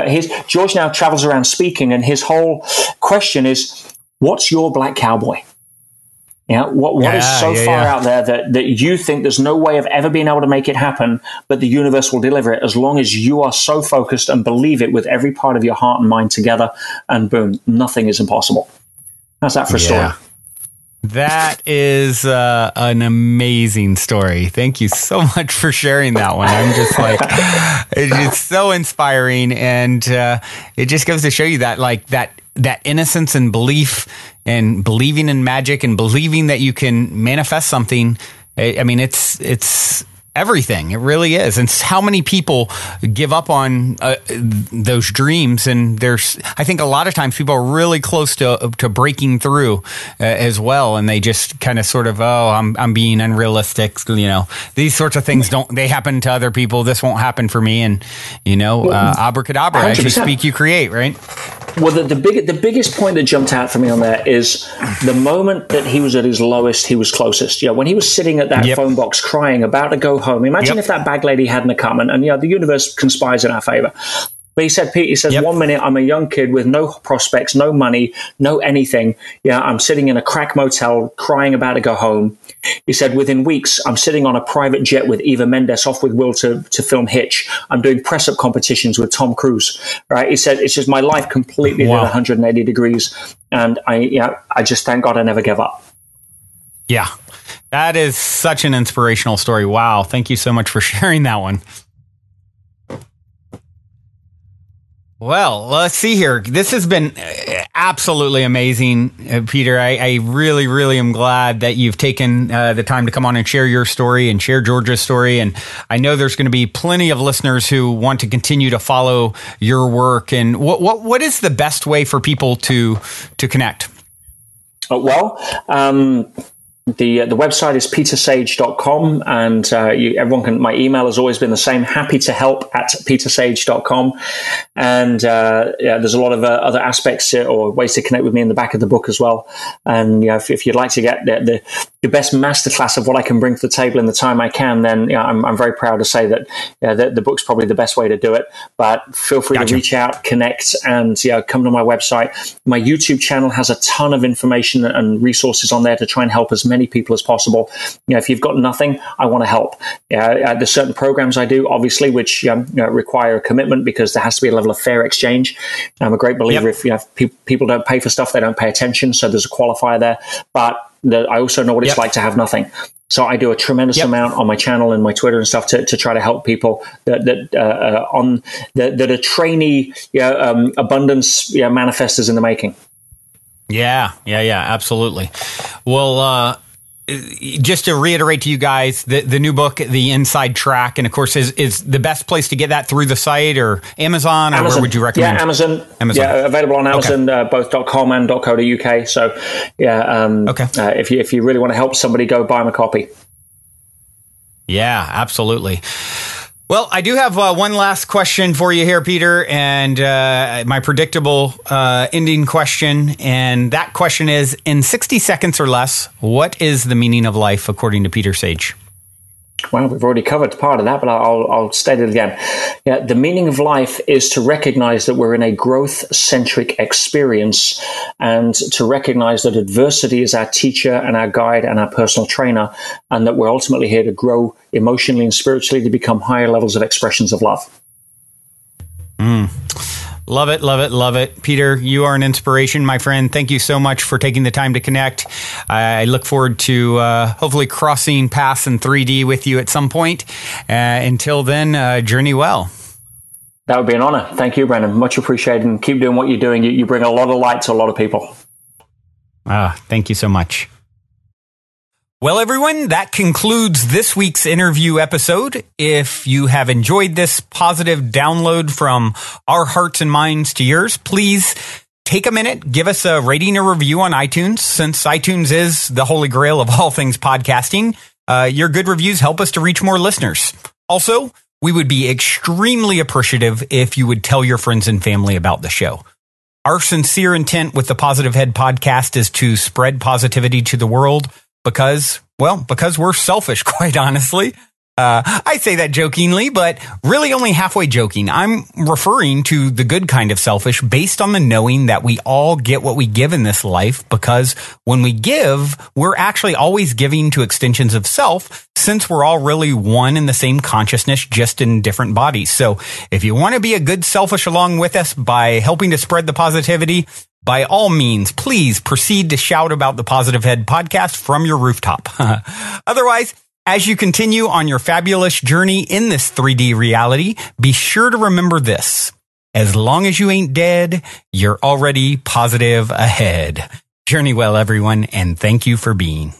George now travels around speaking, and his whole question is, what's your black cowboy? What is so far out there that you think there's no way of ever being able to make it happen, but the universe will deliver it as long as you are so focused and believe it with every part of your heart and mind together, and boom, nothing is impossible. How's that for a story? That is an amazing story. Thank you so much for sharing that one. I'm just like, it's so inspiring, and it just goes to show you that, like, that innocence and belief and believing in magic and believing that you can manifest something. It's everything. It really is. And how many people give up on those dreams? And I think a lot of times people are really close to breaking through as well. And they just kind of sort of, I'm being unrealistic. These sorts of things they happen to other people. This won't happen for me. And, abracadabra, 100%. As you speak, you create, right? Well, the biggest point that jumped out for me on that is the moment that he was at his lowest, he was closest. When he was sitting at that phone box crying, about to go home. Imagine if that bag lady hadn't come, and the universe conspires in our favor. But he said, Pete, 1 minute I'm a young kid with no prospects, no money, no anything. I'm sitting in a crack motel crying, about to go home. He said, within weeks, I'm sitting on a private jet with Eva Mendes off with Will to film Hitch. I'm doing press-up competitions with Tom Cruise. Right? He said, it's just my life completely did 180 degrees. And I just thank God I never gave up. Yeah. That is such an inspirational story. Wow. Thank you so much for sharing that one. Well, let's see here. This has been absolutely amazing, Peter. I really, really am glad that you've taken the time to come on and share your story and share Georgia's story. And I know there's going to be plenty of listeners who want to continue to follow your work. And what is the best way for people to connect? The website is petersage.com, and everyone can. My email has always been the same: happytohelp@petersage.com. And there's a lot of other aspects or ways to connect with me in the back of the book as well. And if you'd like to get the best masterclass of what I can bring to the table in the time I can, then I'm very proud to say that the book's probably the best way to do it. But feel free to reach out, connect, and come to my website. My YouTube channel has a ton of information and resources on there to try and help as many people as possible. If you've got nothing, I want to help. There's certain programs I do, obviously, which require a commitment because there has to be a level of fair exchange. I'm a great believer if people don't pay for stuff, they don't pay attention. So there's a qualifier there. But I also know what it's like to have nothing. So I do a tremendous amount on my channel and my Twitter and stuff to try to help people that are trainee abundance manifestors in the making. Yeah, absolutely. Well, just to reiterate to you guys, the new book, The Inside Track, and of course is the best place to get that through the site or Amazon, or where would you recommend? Yeah, Amazon. Yeah, available on Amazon, both .com and .co.uk. So if you really want to help somebody, go buy them a copy. Yeah, absolutely. Well, I do have one last question for you here, Peter, and my predictable ending question. And that question is, in 60 seconds or less, what is the meaning of life according to Peter Sage? Well, we've already covered part of that, but I'll state it again. The meaning of life is to recognize that we're in a growth-centric experience, and to recognize that adversity is our teacher and our guide and our personal trainer, and that we're ultimately here to grow emotionally and spiritually to become higher levels of expressions of love. Love it, love it, love it. Peter, you are an inspiration, my friend. Thank you so much for taking the time to connect. I look forward to hopefully crossing paths in 3D with you at some point. Until then, journey well. That would be an honor. Thank you, Brandon. Much appreciated. And keep doing what you're doing. You bring a lot of light to a lot of people. Thank you so much. Well, everyone, that concludes this week's interview episode. If you have enjoyed this positive download from our hearts and minds to yours, please take a minute, give us a rating or review on iTunes, since iTunes is the holy grail of all things podcasting. Your good reviews help us to reach more listeners. Also, we would be extremely appreciative if you would tell your friends and family about the show. Our sincere intent with the Positive Head podcast is to spread positivity to the world, because we're selfish, quite honestly. I say that jokingly, but really only halfway joking. I'm referring to the good kind of selfish based on the knowing that we all get what we give in this life, because when we give, we're actually always giving to extensions of self, since we're all really one in the same consciousness, just in different bodies. So if you want to be a good selfish along with us by helping to spread the positivity, by all means, please proceed to shout about the Positive Head podcast from your rooftop. Otherwise, as you continue on your fabulous journey in this 3D reality, be sure to remember this: as long as you ain't dead, you're already positive ahead. Journey well, everyone, and thank you for being.